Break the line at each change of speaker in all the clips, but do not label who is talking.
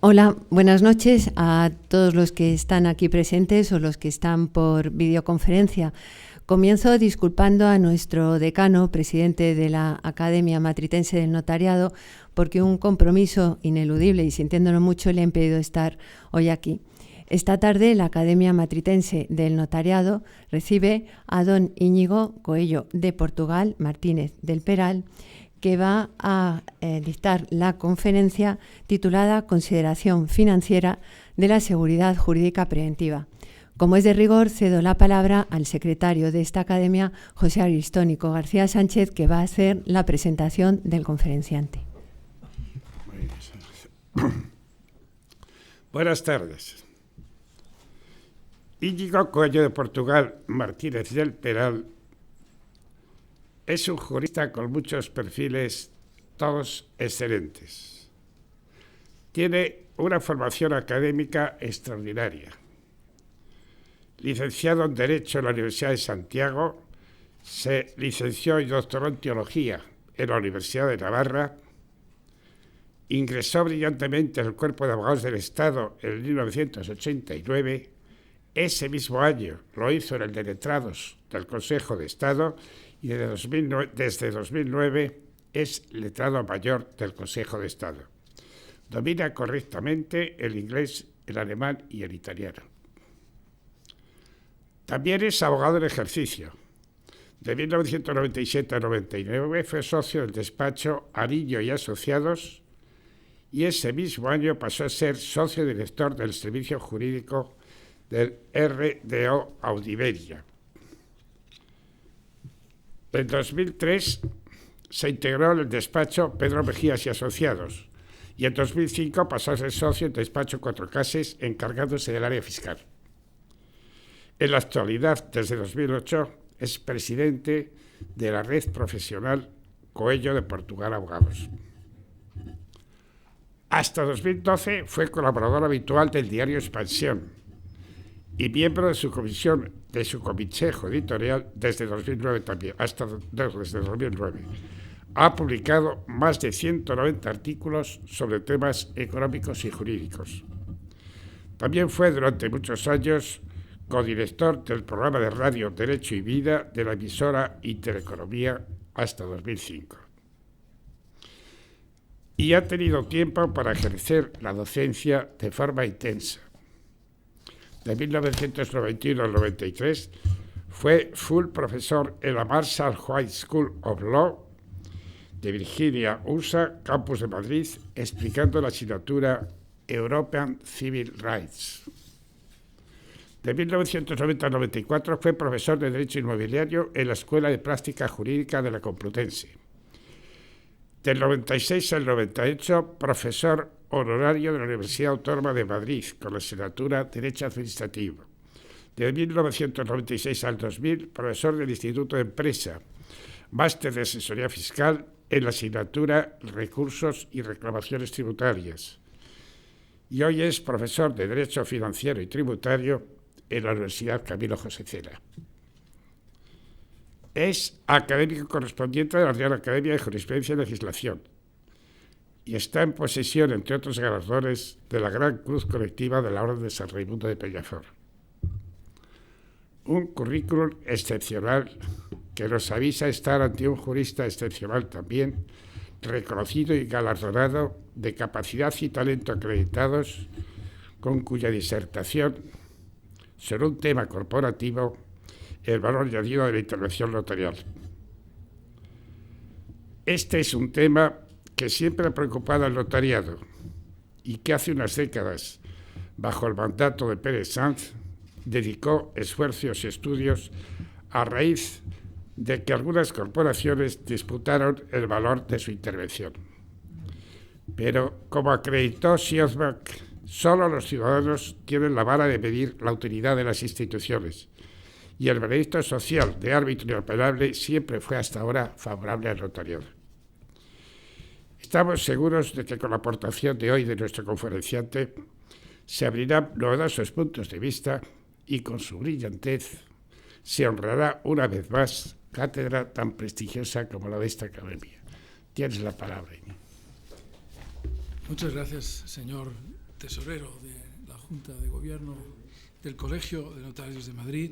Hola, buenas noches a todos los que están aquí presentes o los que están por videoconferencia. Comienzo disculpando a nuestro decano, presidente de la Academia Matritense del Notariado, porque un compromiso ineludible y sintiéndolo mucho le ha impedido estar hoy aquí. Esta tarde la Academia Matritense del Notariado recibe a don Íñigo Coello de Portugal Martínez del Peral, que va a dictar la conferencia titulada Consideración financiera de la seguridad jurídica preventiva. Como es de rigor, cedo la palabra al secretario de esta academia, José Aristónico García Sánchez, que va a hacer la presentación del conferenciante.
Buenas tardes. Íñigo Coello de Portugal Martínez del Peral es un jurista con muchos perfiles, todos excelentes. Tiene una formación académica extraordinaria. Licenciado en Derecho en la Universidad de Santiago, se licenció y doctoró en Teología en la Universidad de Navarra, ingresó brillantemente en el Cuerpo de Abogados del Estado en 1989, ese mismo año lo hizo en el de Letrados del Consejo de Estado y desde 2009 es letrado mayor del Consejo de Estado. Domina correctamente el inglés, el alemán y el italiano. También es abogado en ejercicio. De 1997 a 99 fue socio del despacho Arillo y Asociados y ese mismo año pasó a ser socio director del servicio jurídico del RDO Audiveria. En 2003 se integró en el despacho Pedro Mejías y Asociados y en 2005 pasó a ser socio del despacho Cuatro Cases, encargándose del área fiscal. En la actualidad, desde 2008, es presidente de la red profesional Coello de Portugal Abogados. Hasta 2012 fue colaborador habitual del diario Expansión y miembro de su comisión, de su consejo editorial desde 2009 también, desde 2009. Ha publicado más de 190 artículos sobre temas económicos y jurídicos. También fue durante muchos años codirector del programa de radio Derecho y Vida de la emisora Intereconomía hasta 2005. Y ha tenido tiempo para ejercer la docencia de forma intensa. De 1991 al 93 fue full profesor en la Marshall White School of Law de Virginia, USA, campus de Madrid, explicando la asignatura European Civil Rights. De 1990 a 94 fue profesor de Derecho Inmobiliario en la Escuela de Práctica Jurídica de la Complutense. Del 96 al 98, profesor honorario de la Universidad Autónoma de Madrid, con la asignatura Derecho Administrativo. De 1996 al 2000, profesor del Instituto de Empresa, máster de Asesoría Fiscal en la asignatura Recursos y Reclamaciones Tributarias. Y hoy es profesor de Derecho Financiero y Tributario en la Universidad Camilo José Cela. Es académico correspondiente de la Real Academia de Jurisprudencia y Legislación y está en posesión, entre otros galardones, de la Gran Cruz Colectiva de la Orden de San Raimundo de Peñafort. Un currículum excepcional que nos avisa estar ante un jurista excepcional también, reconocido y galardonado, de capacidad y talento acreditados, con cuya disertación sobre un tema corporativo, el valor añadido de la intervención notarial. Este es un tema que siempre ha preocupado al notariado y que hace unas décadas, bajo el mandato de Pérez Sanz, dedicó esfuerzos y estudios a raíz de que algunas corporaciones disputaron el valor de su intervención. Pero, como acreditó Siosbach, solo los ciudadanos tienen la vara de medir la utilidad de las instituciones y el veredicto social de árbitro inapelable siempre fue hasta ahora favorable al notariado. Estamos seguros de que con la aportación de hoy de nuestro conferenciante se abrirán novedosos puntos de vista y con su brillantez se honrará una vez más cátedra tan prestigiosa como la de esta academia. Tienes la palabra, Iñigo.
Muchas gracias, señor tesorero de la Junta de Gobierno del Colegio de Notarios de Madrid,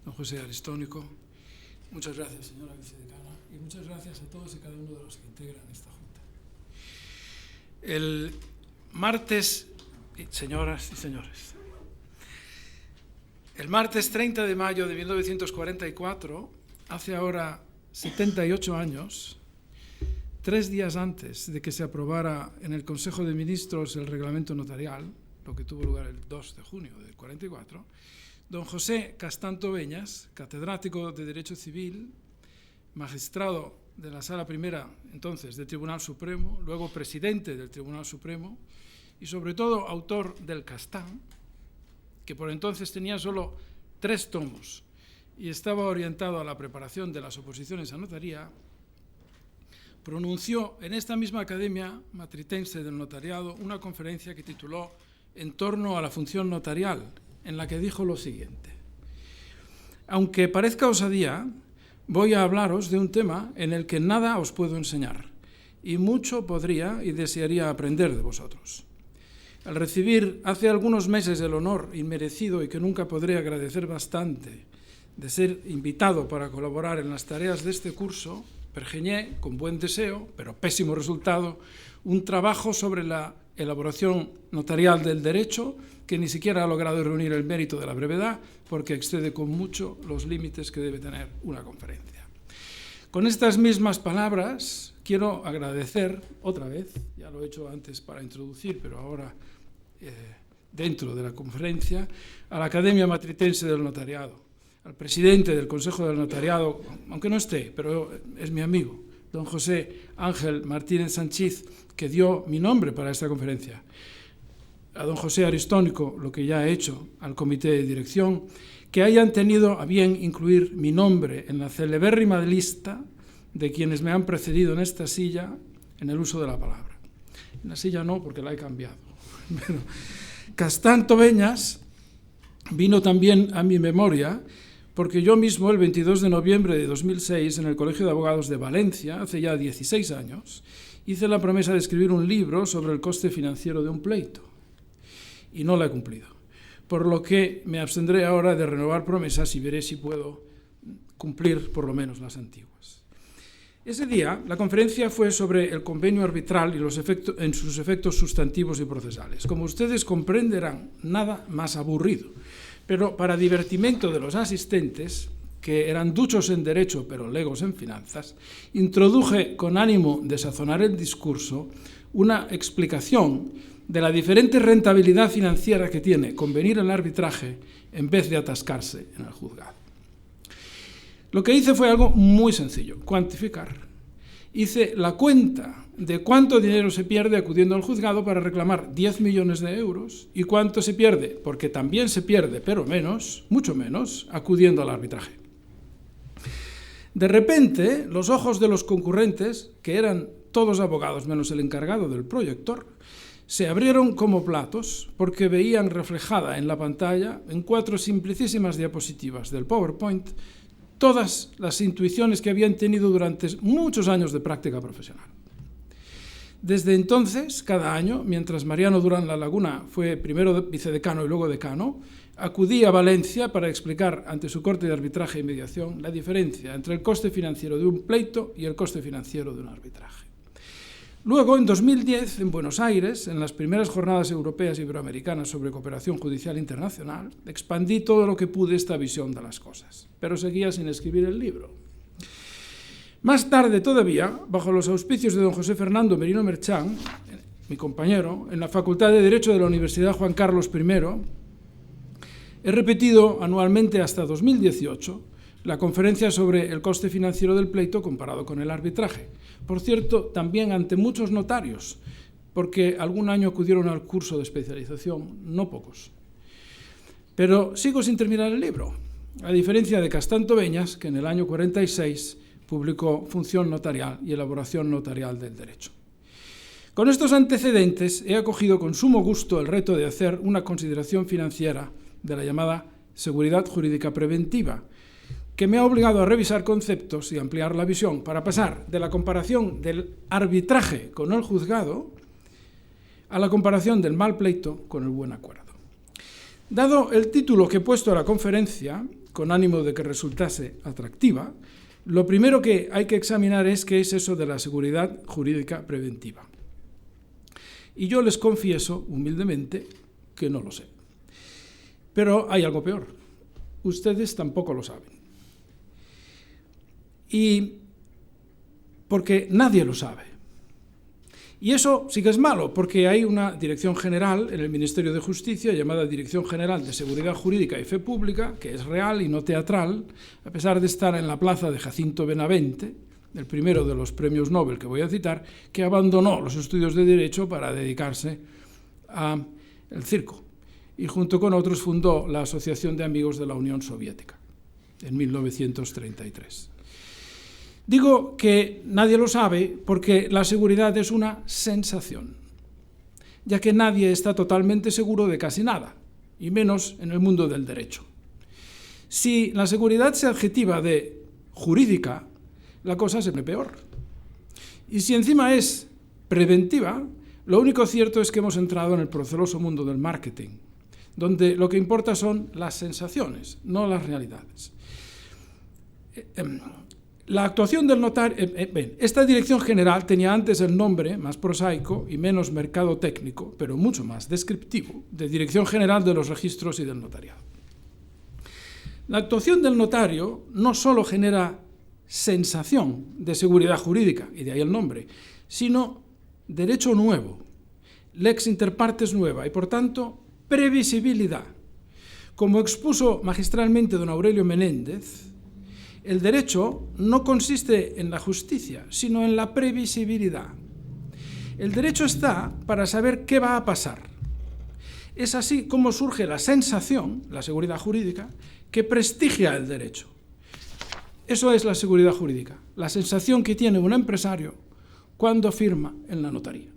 don José Aristónico. Muchas gracias, señora vicedecana, y muchas gracias a todos y cada uno de los que integran esta Junta. El martes, señoras y señores, el martes 30 de mayo de 1944, hace ahora 78 años, 3 días antes de que se aprobara en el Consejo de Ministros el reglamento notarial, lo que tuvo lugar el 2 de junio del 44, don José Castán Tobeñas, catedrático de Derecho Civil, magistrado de la Sala Primera, entonces, del Tribunal Supremo, luego presidente del Tribunal Supremo y, sobre todo, autor del Castán, que por entonces tenía solo 3 tomos y estaba orientado a la preparación de las oposiciones a notaría, pronunció en esta misma Academia Matritense del Notariado una conferencia que tituló En torno a la función notarial, en la que dijo lo siguiente: aunque parezca osadía, voy a hablaros de un tema en el que nada os puedo enseñar, y mucho podría y desearía aprender de vosotros. Al recibir hace algunos meses el honor inmerecido y que nunca podré agradecer bastante de ser invitado para colaborar en las tareas de este curso, pergeñé, con buen deseo, pero pésimo resultado, un trabajo sobre la elaboración notarial del derecho que ni siquiera ha logrado reunir el mérito de la brevedad porque excede con mucho los límites que debe tener una conferencia. Con estas mismas palabras quiero agradecer otra vez, ya lo he hecho antes para introducir, pero ahora dentro de la conferencia, a la Academia Matritense del Notariado, al presidente del Consejo del Notariado, aunque no esté, pero es mi amigo, don José Ángel Martínez Sanchiz, que dio mi nombre para esta conferencia, a don José Aristónico, lo que ya he hecho, al comité de dirección, que hayan tenido a bien incluir mi nombre en la celebérrima lista de quienes me han precedido en esta silla en el uso de la palabra. En la silla no, porque la he cambiado. Pero Castán Tobeñas vino también a mi memoria porque yo mismo, el 22 de noviembre de 2006, en el Colegio de Abogados de Valencia, hace ya 16 años, hice la promesa de escribir un libro sobre el coste financiero de un pleito. Y no la he cumplido. Por lo que me abstendré ahora de renovar promesas y veré si puedo cumplir por lo menos las antiguas. Ese día, la conferencia fue sobre el convenio arbitral y en sus efectos sustantivos y procesales. Como ustedes comprenderán, nada más aburrido. Pero para divertimento de los asistentes, que eran duchos en derecho pero legos en finanzas, introduje con ánimo de sazonar el discurso una explicación de la diferente rentabilidad financiera que tiene convenir el arbitraje en vez de atascarse en el juzgado. Lo que hice fue algo muy sencillo, cuantificar. Hice la cuenta de cuánto dinero se pierde acudiendo al juzgado para reclamar 10 millones de euros y cuánto se pierde, porque también se pierde, pero menos, mucho menos, acudiendo al arbitraje. De repente, los ojos de los concurrentes, que eran todos abogados menos el encargado del proyector, se abrieron como platos porque veían reflejada en la pantalla, en 4 simplicísimas diapositivas del PowerPoint, todas las intuiciones que habían tenido durante muchos años de práctica profesional. Desde entonces, cada año, mientras Mariano Durán La Laguna fue primero vicedecano y luego decano, acudí a Valencia para explicar ante su corte de arbitraje y mediación la diferencia entre el coste financiero de un pleito y el coste financiero de un arbitraje. Luego, en 2010, en Buenos Aires, en las primeras jornadas europeas e iberoamericanas sobre cooperación judicial internacional, expandí todo lo que pude esta visión de las cosas, pero seguía sin escribir el libro. Más tarde todavía, bajo los auspicios de don José Fernando Merino Merchán, mi compañero, en la Facultad de Derecho de la Universidad Juan Carlos I, he repetido anualmente hasta 2018 la conferencia sobre el coste financiero del pleito comparado con el arbitraje. Por cierto, también ante muchos notarios, porque algún año acudieron al curso de especialización, no pocos. Pero sigo sin terminar el libro, a diferencia de Castán Tobeñas, que en el año 46 publicó Función notarial y elaboración notarial del derecho. Con estos antecedentes he acogido con sumo gusto el reto de hacer una consideración financiera de la llamada seguridad jurídica preventiva, que me ha obligado a revisar conceptos y ampliar la visión para pasar de la comparación del arbitraje con el juzgado a la comparación del mal pleito con el buen acuerdo. Dado el título que he puesto a la conferencia, con ánimo de que resultase atractiva, lo primero que hay que examinar es qué es eso de la seguridad jurídica preventiva. Y yo les confieso, humildemente, que no lo sé. Pero hay algo peor. Ustedes tampoco lo saben. Y porque nadie lo sabe. Y eso sí que es malo, porque hay una dirección general en el Ministerio de Justicia llamada Dirección General de Seguridad Jurídica y Fe Pública, que es real y no teatral, a pesar de estar en la plaza de Jacinto Benavente, el primero de los premios Nobel que voy a citar, que abandonó los estudios de Derecho para dedicarse al circo. Y junto con otros fundó la Asociación de Amigos de la Unión Soviética en 1933. Digo que nadie lo sabe porque la seguridad es una sensación, ya que nadie está totalmente seguro de casi nada, y menos en el mundo del derecho. Si la seguridad se adjetiva de jurídica, la cosa se pone peor. Y si encima es preventiva, lo único cierto es que hemos entrado en el proceloso mundo del marketing, donde lo que importa son las sensaciones, no las realidades. La actuación del notario... esta dirección general tenía antes el nombre más prosaico y menos mercadotécnico, pero mucho más descriptivo, de Dirección General de los Registros y del Notariado. La actuación del notario no solo genera sensación de seguridad jurídica, y de ahí el nombre, sino derecho nuevo, lex inter partes nueva, y por tanto previsibilidad. Como expuso magistralmente don Aurelio Menéndez, el derecho no consiste en la justicia, sino en la previsibilidad. El derecho está para saber qué va a pasar. Es así como surge la sensación, la seguridad jurídica, que prestigia el derecho. Eso es la seguridad jurídica, la sensación que tiene un empresario cuando firma en la notaría.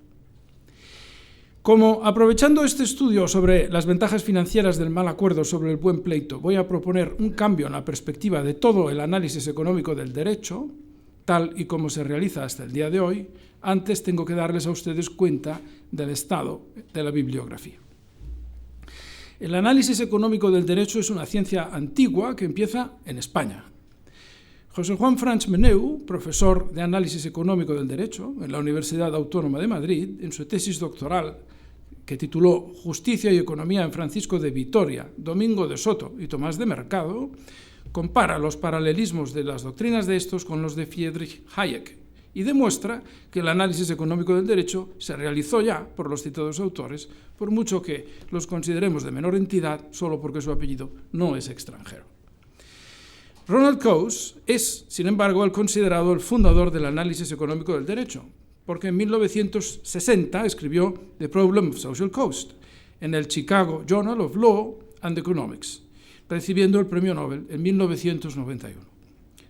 Como aprovechando este estudio sobre las ventajas financieras del mal acuerdo sobre el buen pleito, voy a proponer un cambio en la perspectiva de todo el análisis económico del derecho, tal y como se realiza hasta el día de hoy, antes tengo que darles a ustedes cuenta del estado de la bibliografía. El análisis económico del derecho es una ciencia antigua que empieza en España. José Juan Franch Meneu, profesor de análisis económico del derecho en la Universidad Autónoma de Madrid, en su tesis doctoral que tituló Justicia y Economía en Francisco de Vitoria, Domingo de Soto y Tomás de Mercado, compara los paralelismos de las doctrinas de estos con los de Friedrich Hayek y demuestra que el análisis económico del derecho se realizó ya por los citados autores, por mucho que los consideremos de menor entidad solo porque su apellido no es extranjero. Ronald Coase es, sin embargo, el considerado el fundador del análisis económico del derecho, porque en 1960 escribió The Problem of Social Cost en el Chicago Journal of Law and Economics, recibiendo el premio Nobel en 1991.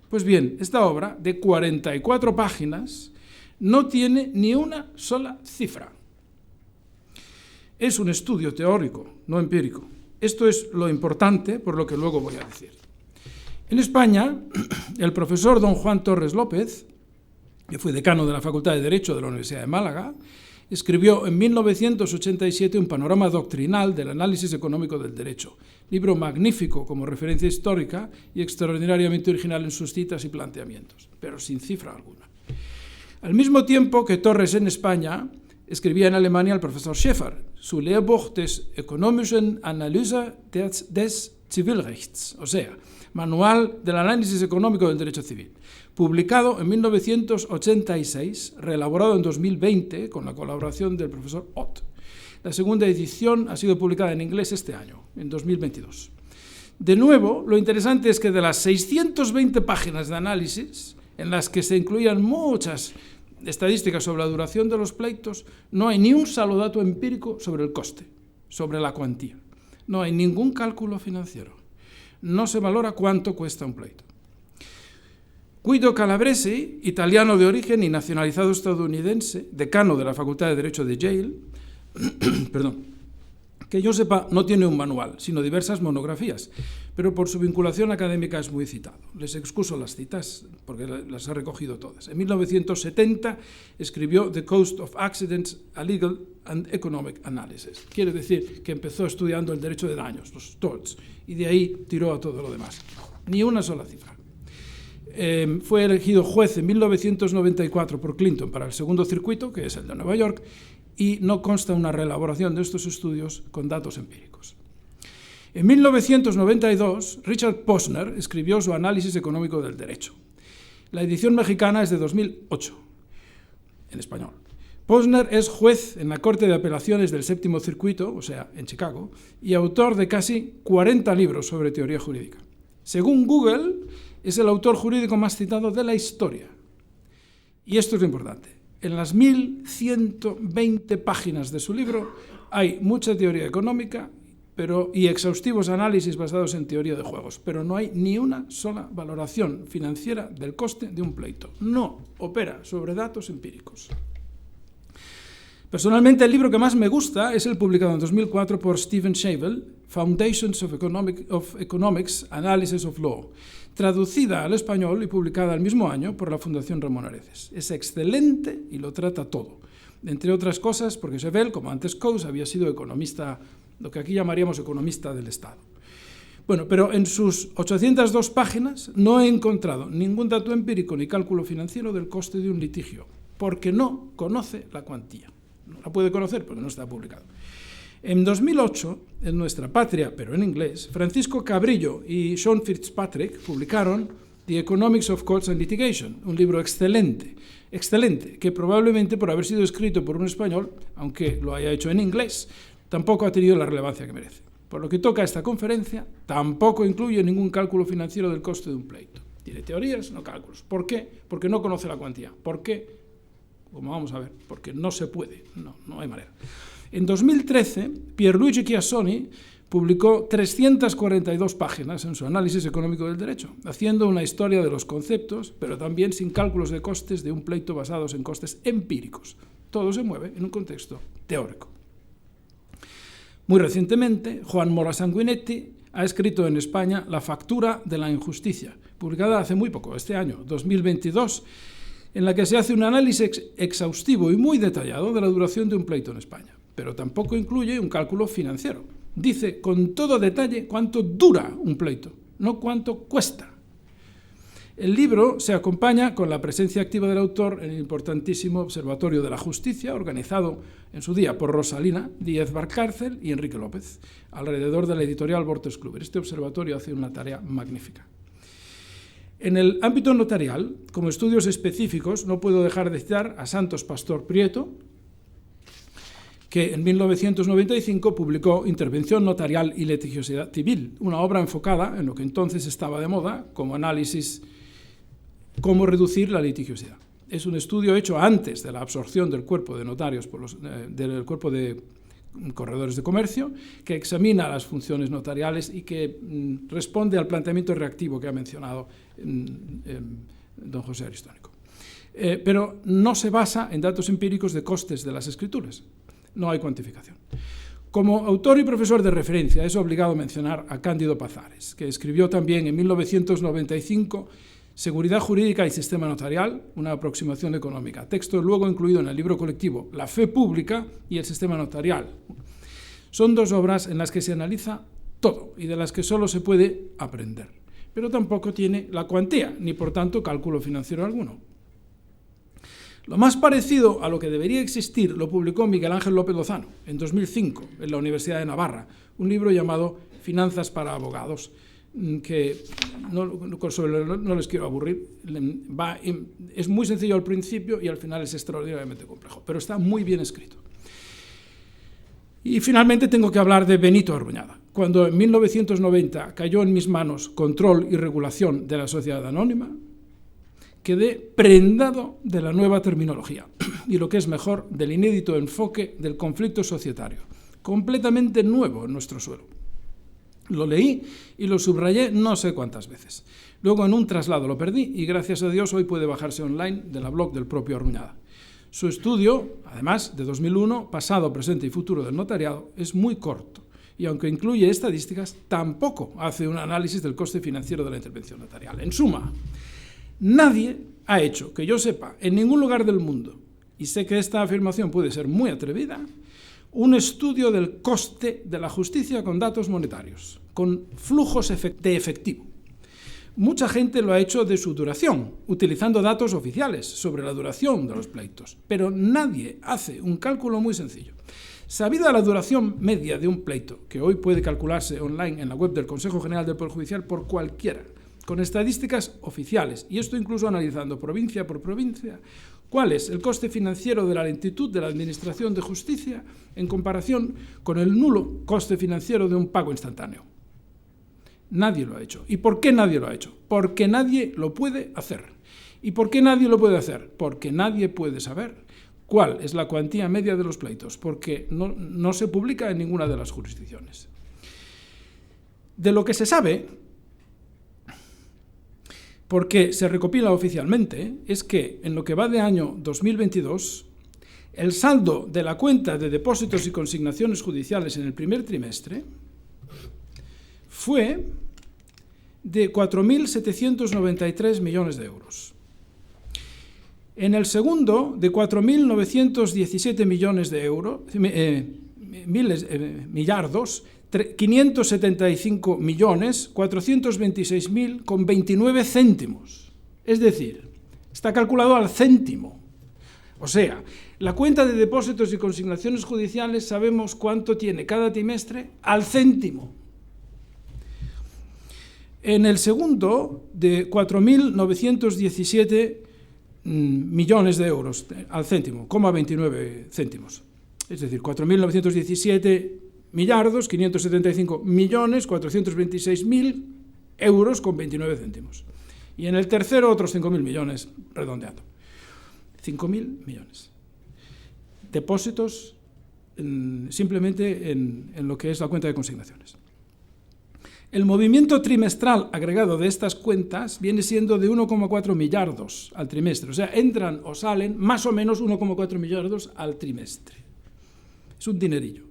Pues bien, esta obra, de 44 páginas, no tiene ni una sola cifra. Es un estudio teórico, no empírico. Esto es lo importante, por lo que luego voy a decir. En España, el profesor don Juan Torres López, que fue decano de la Facultad de Derecho de la Universidad de Málaga, escribió en 1987 un panorama doctrinal del análisis económico del derecho, libro magnífico como referencia histórica y extraordinariamente original en sus citas y planteamientos, pero sin cifra alguna. Al mismo tiempo que Torres en España, escribía en Alemania el profesor Schäfer, su Lehrbuch des ökonomischen Analyse des Zivilrechts, o sea, Manual del Análisis Económico del Derecho Civil, publicado en 1986, reelaborado en 2020 con la colaboración del profesor Ott. La segunda edición ha sido publicada en inglés este año, en 2022. De nuevo, lo interesante es que de las 620 páginas de análisis, en las que se incluían muchas estadísticas sobre la duración de los pleitos, no hay ni un solo dato empírico sobre el coste, sobre la cuantía. No hay ningún cálculo financiero. No se valora cuánto cuesta un pleito. Guido Calabresi, italiano de origen y nacionalizado estadounidense, decano de la Facultad de Derecho de Yale, que yo sepa, no tiene un manual, sino diversas monografías, pero por su vinculación académica es muy citado. Les excuso las citas porque las he recogido todas. En 1970 escribió The Cost of Accidents, a Legal and Economic Analysis. Quiere decir que empezó estudiando el derecho de daños, los torts, y de ahí tiró a todo lo demás. Ni una sola cifra. Fue elegido juez en 1994 por Clinton para el segundo circuito, que es el de Nueva York, y no consta una reelaboración de estos estudios con datos empíricos. En 1992, Richard Posner escribió su Análisis económico del derecho. La edición mexicana es de 2008, en español. Posner es juez en la Corte de Apelaciones del Séptimo Circuito, o sea, en Chicago, y autor de casi 40 libros sobre teoría jurídica. Según Google, es el autor jurídico más citado de la historia. Y esto es lo importante. En las 1120 páginas de su libro hay mucha teoría económica y exhaustivos análisis basados en teoría de juegos, pero no hay ni una sola valoración financiera del coste de un pleito. No opera sobre datos empíricos. Personalmente, el libro que más me gusta es el publicado en 2004 por Stephen Shavel, Foundations of Economics, Analysis of Law, traducida al español y publicada el mismo año por la Fundación Ramón Areces. Es excelente y lo trata todo. Entre otras cosas, porque Shavel, como antes Coase, había sido economista, lo que aquí llamaríamos economista del Estado. Bueno, pero en sus 802 páginas no he encontrado ningún dato empírico ni cálculo financiero del coste de un litigio, porque no conoce la cuantía. No la puede conocer porque no está publicado. En 2008, en Nuestra Patria, pero en inglés, Francisco Cabrillo y Sean Fitzpatrick publicaron The Economics of Courts and Litigation, un libro excelente, que probablemente por haber sido escrito por un español, aunque lo haya hecho en inglés, tampoco ha tenido la relevancia que merece. Por lo que toca a esta conferencia, tampoco incluye ningún cálculo financiero del coste de un pleito. Tiene teorías, no cálculos. ¿Por qué? Porque no conoce la cuantía. ¿Por qué? Como vamos a ver, porque no se puede, no hay manera. En 2013, Pierluigi Chiassoni publicó 342 páginas en su Análisis económico del derecho, haciendo una historia de los conceptos, pero también sin cálculos de costes de un pleito basados en costes empíricos. Todo se mueve en un contexto teórico. Muy recientemente, Juan Mora Sanguinetti ha escrito en España La factura de la injusticia, publicada hace muy poco, este año, 2022, en la que se hace un análisis exhaustivo y muy detallado de la duración de un pleito en España, pero tampoco incluye un cálculo financiero. Dice con todo detalle cuánto dura un pleito, no cuánto cuesta. El libro se acompaña con la presencia activa del autor en el importantísimo Observatorio de la Justicia, organizado en su día por Rosalina Díez Valcárcel y Enrique López, alrededor de la editorial Bortes Kluwer. Este observatorio hace una tarea magnífica. En el ámbito notarial, como estudios específicos, no puedo dejar de citar a Santos Pastor Prieto, que en 1995 publicó Intervención notarial y litigiosidad civil, una obra enfocada en lo que entonces estaba de moda como análisis, cómo reducir la litigiosidad. Es un estudio hecho antes de la absorción del cuerpo de notarios del cuerpo de corredores de comercio, que examina las funciones notariales y que responde al planteamiento reactivo que ha mencionado don José Aristónico. Pero no se basa en datos empíricos de costes de las escrituras. No hay cuantificación. Como autor y profesor de referencia es obligado a mencionar a Cándido Pazares, que escribió también en 1995 Seguridad Jurídica y Sistema Notarial, una aproximación económica, texto luego incluido en el libro colectivo La Fe Pública y el Sistema Notarial. Son dos obras en las que se analiza todo y de las que solo se puede aprender, pero tampoco tiene la cuantía, ni por tanto cálculo financiero alguno. Lo más parecido a lo que debería existir lo publicó Miguel Ángel López Lozano en 2005 en la Universidad de Navarra, un libro llamado Finanzas para abogados, que no les quiero aburrir, es muy sencillo al principio y al final es extraordinariamente complejo, pero está muy bien escrito. Y finalmente tengo que hablar de Benito Arruñada. Cuando en 1990 cayó en mis manos Control y Regulación de la Sociedad Anónima, quedé prendado de la nueva terminología y, lo que es mejor, del inédito enfoque del conflicto societario, completamente nuevo en nuestro suelo. Lo leí y lo subrayé no sé cuántas veces. Luego en un traslado lo perdí y gracias a Dios hoy puede bajarse online de la blog del propio Arruñada. Su estudio, además de 2001, pasado, presente y futuro del notariado, es muy corto y aunque incluye estadísticas, tampoco hace un análisis del coste financiero de la intervención notarial. En suma, nadie ha hecho, que yo sepa, en ningún lugar del mundo, y sé que esta afirmación puede ser muy atrevida, un estudio del coste de la justicia con datos monetarios, con flujos de efectivo. Mucha gente lo ha hecho de su duración, utilizando datos oficiales sobre la duración de los pleitos, pero nadie hace un cálculo muy sencillo. Sabida la duración media de un pleito, que hoy puede calcularse online en la web del Consejo General del Poder Judicial por cualquiera, con estadísticas oficiales, y esto incluso analizando provincia por provincia, cuál es el coste financiero de la lentitud de la Administración de Justicia en comparación con el nulo coste financiero de un pago instantáneo. Nadie lo ha hecho. ¿Y por qué nadie lo ha hecho? Porque nadie lo puede hacer. ¿Y por qué nadie lo puede hacer? Porque nadie puede saber cuál es la cuantía media de los pleitos, porque no se publica en ninguna de las jurisdicciones. De lo que se sabe, porque se recopila oficialmente, es que en lo que va de año 2022, el saldo de la cuenta de depósitos y consignaciones judiciales en el primer trimestre fue de 4.793 millones de euros. En el segundo, de 4.917 millones de euros, millardos, 575 millones, 426.000 con 29 céntimos. Es decir, está calculado al céntimo. O sea, la cuenta de depósitos y consignaciones judiciales sabemos cuánto tiene cada trimestre al céntimo. En el segundo, de 4.917 millones de euros al céntimo, 29 céntimos. Es decir, 4.917 millardos, 575 millones, 426.000 euros con 29 céntimos. Y en el tercero, otros 5.000 millones, redondeando. 5.000 millones. Depósitos simplemente en lo que es la cuenta de consignaciones. El movimiento trimestral agregado de estas cuentas viene siendo de 1,4 millardos al trimestre. O sea, entran o salen más o menos 1,4 millardos al trimestre. Es un dinerillo.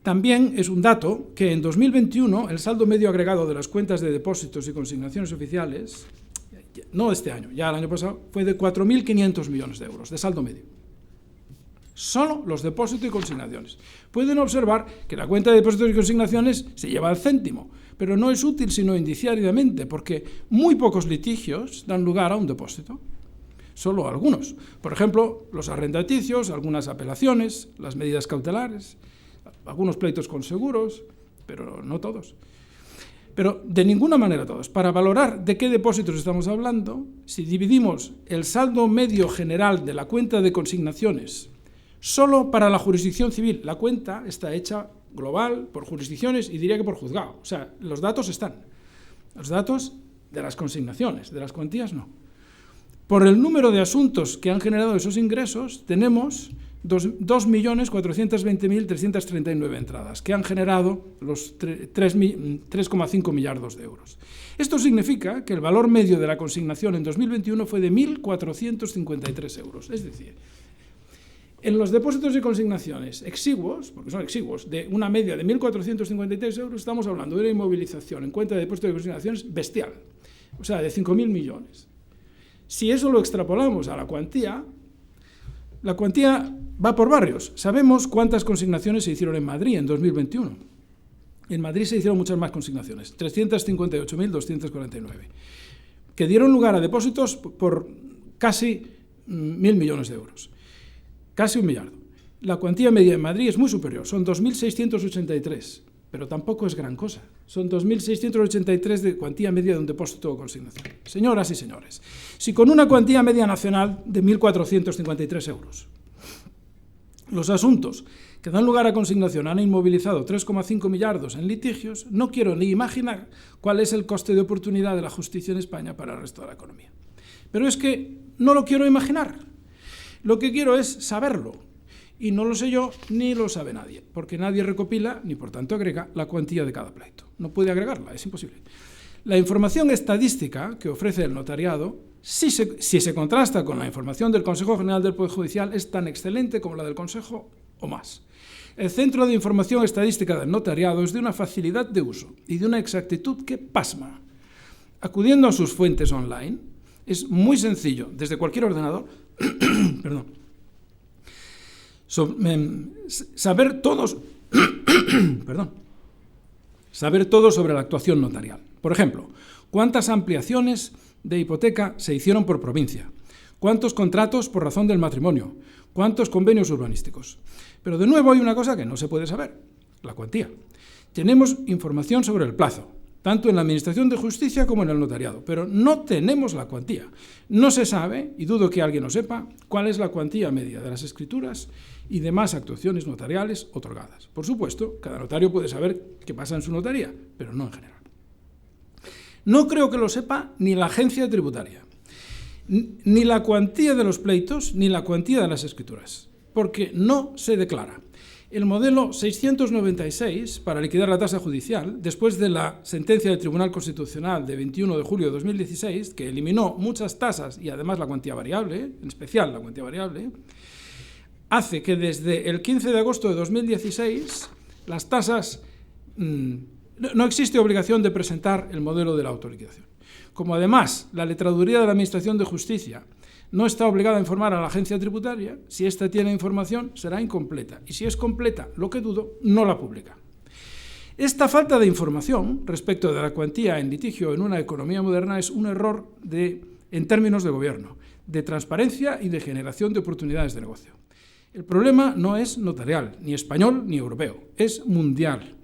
También es un dato que en 2021 el saldo medio agregado de las cuentas de depósitos y consignaciones oficiales, no este año, ya el año pasado, fue de 4.500 millones de euros de saldo medio. Solo los depósitos y consignaciones. Pueden observar que la cuenta de depósitos y consignaciones se lleva al céntimo, pero no es útil sino indiciariamente, porque muy pocos litigios dan lugar a un depósito. Solo algunos. Por ejemplo, los arrendaticios, algunas apelaciones, las medidas cautelares, algunos pleitos con seguros, pero no todos. Pero de ninguna manera todos. Para valorar de qué depósitos estamos hablando, si dividimos el saldo medio general de la cuenta de consignaciones solo para la jurisdicción civil, la cuenta está hecha global por jurisdicciones y diría que por juzgado. O sea, los datos están. Los datos de las consignaciones, de las cuantías no. Por el número de asuntos que han generado esos ingresos, tenemos 2.420.339 entradas, que han generado los 3,5 millardos de euros. Esto significa que el valor medio de la consignación en 2021 fue de 1.453 euros. Es decir, en los depósitos y consignaciones exiguos, porque son exiguos, de una media de 1.453 euros, estamos hablando de una inmovilización en cuenta de depósitos y consignaciones bestial, o sea, de 5.000 millones. Si eso lo extrapolamos a la cuantía va por barrios. Sabemos cuántas consignaciones se hicieron en Madrid en 2021. En Madrid se hicieron muchas más consignaciones, 358.249, que dieron lugar a depósitos por casi 1.000 millones de euros. Casi 1 millardo. La cuantía media en Madrid es muy superior, son 2.683, pero tampoco es gran cosa. Son 2.683 de cuantía media de un depósito o consignación. Señoras y señores, si con una cuantía media nacional de 1.453 euros, los asuntos que dan lugar a consignación han inmovilizado 3,5 millardos en litigios, no quiero ni imaginar cuál es el coste de oportunidad de la justicia en España para el resto de la economía. Pero es que no lo quiero imaginar. Lo que quiero es saberlo. Y no lo sé yo, ni lo sabe nadie, porque nadie recopila, ni por tanto agrega, la cuantía de cada pleito. No puede agregarla, es imposible. La información estadística que ofrece el notariado, si se contrasta con la información del Consejo General del Poder Judicial, es tan excelente como la del Consejo o más. El Centro de Información Estadística del Notariado es de una facilidad de uso y de una exactitud que pasma. Acudiendo a sus fuentes online, es muy sencillo, desde cualquier ordenador, saber todo sobre la actuación notarial. Por ejemplo, ¿cuántas ampliaciones de hipoteca se hicieron por provincia? ¿Cuántos contratos por razón del matrimonio? ¿Cuántos convenios urbanísticos? Pero de nuevo hay una cosa que no se puede saber, la cuantía. Tenemos información sobre el plazo, tanto en la Administración de Justicia como en el notariado, pero no tenemos la cuantía. No se sabe, y dudo que alguien lo sepa, cuál es la cuantía media de las escrituras y demás actuaciones notariales otorgadas. Por supuesto, cada notario puede saber qué pasa en su notaría, pero no en general. No creo que lo sepa ni la agencia tributaria, ni la cuantía de los pleitos, ni la cuantía de las escrituras, porque no se declara. El modelo 696 para liquidar la tasa judicial, después de la sentencia del Tribunal Constitucional de 21 de julio de 2016, que eliminó muchas tasas y además la cuantía variable, en especial la cuantía variable, hace que desde el 15 de agosto de 2016 las tasas, no existe obligación de presentar el modelo de la autoliquidación. Como además la letraduría de la Administración de Justicia no está obligada a informar a la agencia tributaria, si ésta tiene información será incompleta, y si es completa, lo que dudo, no la publica. Esta falta de información respecto de la cuantía en litigio en una economía moderna es un error en términos de gobierno, de transparencia y de generación de oportunidades de negocio. El problema no es notarial, ni español ni europeo, es mundial.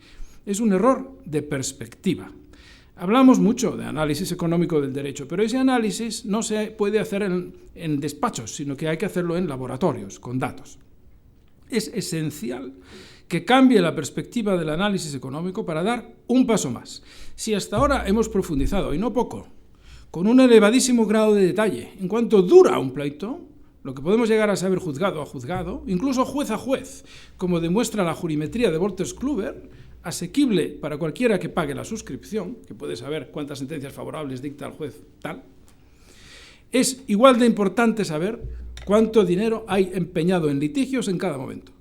Es un error de perspectiva. Hablamos mucho de análisis económico del derecho, pero ese análisis no se puede hacer en despachos, sino que hay que hacerlo en laboratorios, con datos. Es esencial que cambie la perspectiva del análisis económico para dar un paso más. Si hasta ahora hemos profundizado, y no poco, con un elevadísimo grado de detalle en cuanto dura un pleito, lo que podemos llegar a saber juzgado a juzgado, incluso juez a juez, como demuestra la jurimetría de Wolters-Kluwer, asequible para cualquiera que pague la suscripción, que puede saber cuántas sentencias favorables dicta el juez tal, es igual de importante saber cuánto dinero hay empeñado en litigios en cada momento.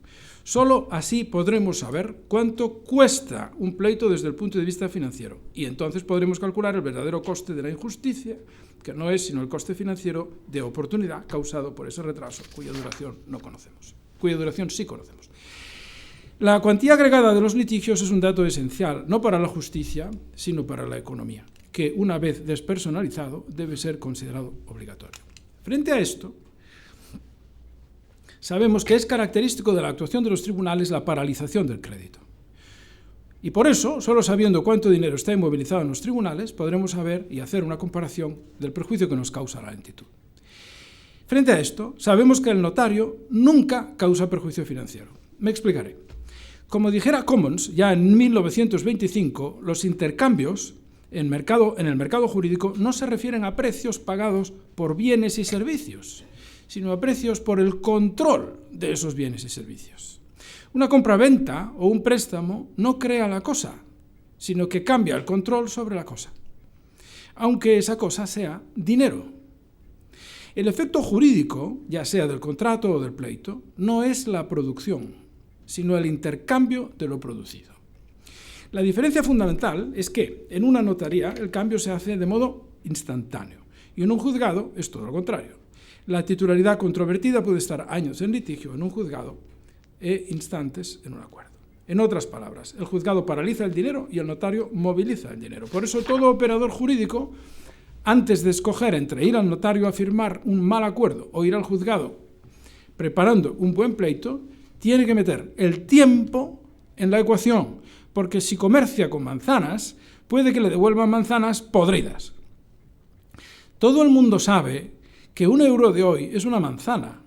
Solo así podremos saber cuánto cuesta un pleito desde el punto de vista financiero, y entonces podremos calcular el verdadero coste de la injusticia, que no es sino el coste financiero de oportunidad causado por ese retraso, cuya duración no conocemos, cuya duración sí conocemos. La cuantía agregada de los litigios es un dato esencial, no para la justicia, sino para la economía, que una vez despersonalizado debe ser considerado obligatorio. Frente a esto, sabemos que es característico de la actuación de los tribunales la paralización del crédito. Y por eso, solo sabiendo cuánto dinero está inmovilizado en los tribunales, podremos saber y hacer una comparación del perjuicio que nos causa la lentitud. Frente a esto, sabemos que el notario nunca causa perjuicio financiero. Me explicaré. Como dijera Commons, ya en 1925, los intercambios en el mercado jurídico no se refieren a precios pagados por bienes y servicios, sino a precios por el control de esos bienes y servicios. Una compraventa o un préstamo no crea la cosa, sino que cambia el control sobre la cosa, aunque esa cosa sea dinero. El efecto jurídico, ya sea del contrato o del pleito, no es la producción, sino el intercambio de lo producido. La diferencia fundamental es que en una notaría el cambio se hace de modo instantáneo y en un juzgado es todo lo contrario. La titularidad controvertida puede estar años en litigio en un juzgado e instantes en un acuerdo. En otras palabras, el juzgado paraliza el dinero y el notario moviliza el dinero. Por eso todo operador jurídico, antes de escoger entre ir al notario a firmar un mal acuerdo o ir al juzgado preparando un buen pleito, tiene que meter el tiempo en la ecuación, porque si comercia con manzanas, puede que le devuelvan manzanas podridas. Todo el mundo sabe que un euro de hoy es una manzana,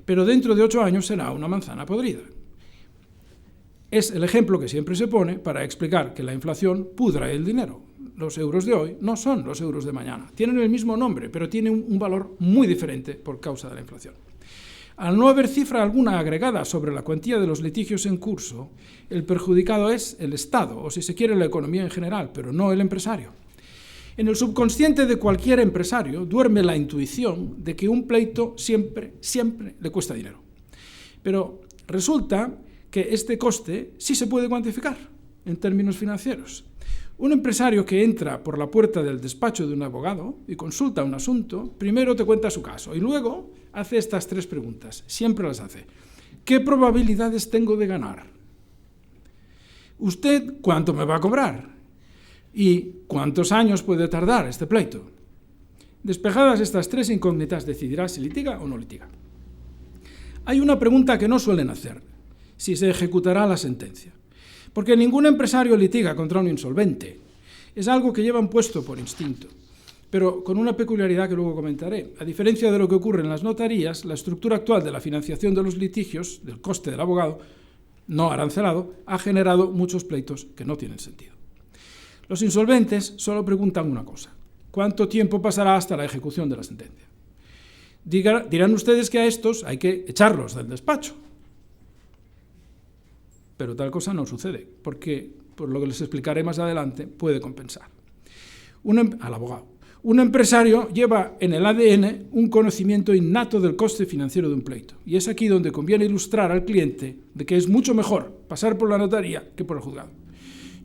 pero dentro de 8 años será una manzana podrida. Es el ejemplo que siempre se pone para explicar que la inflación pudra el dinero. Los euros de hoy no son los euros de mañana. Tienen el mismo nombre, pero tienen un valor muy diferente por causa de la inflación. Al no haber cifra alguna agregada sobre la cuantía de los litigios en curso, el perjudicado es el Estado, o si se quiere la economía en general, pero no el empresario. En el subconsciente de cualquier empresario duerme la intuición de que un pleito siempre le cuesta dinero. Pero resulta que este coste sí se puede cuantificar en términos financieros. Un empresario que entra por la puerta del despacho de un abogado y consulta un asunto, primero te cuenta su caso y luego hace estas 3 preguntas, siempre las hace. ¿Qué probabilidades tengo de ganar? ¿Usted cuánto me va a cobrar? ¿Y cuántos años puede tardar este pleito? Despejadas estas 3 incógnitas, decidirá si litiga o no litiga. Hay una pregunta que no suelen hacer, si se ejecutará la sentencia. Porque ningún empresario litiga contra un insolvente. Es algo que llevan puesto por instinto, pero con una peculiaridad que luego comentaré. A diferencia de lo que ocurre en las notarías, la estructura actual de la financiación de los litigios, del coste del abogado, no arancelado, ha generado muchos pleitos que no tienen sentido. Los insolventes solo preguntan una cosa: ¿cuánto tiempo pasará hasta la ejecución de la sentencia? Dirán ustedes que a estos hay que echarlos del despacho. Pero tal cosa no sucede, porque, por lo que les explicaré más adelante, puede compensar. Al abogado. Un empresario lleva en el ADN un conocimiento innato del coste financiero de un pleito. Y es aquí donde conviene ilustrar al cliente de que es mucho mejor pasar por la notaría que por el juzgado.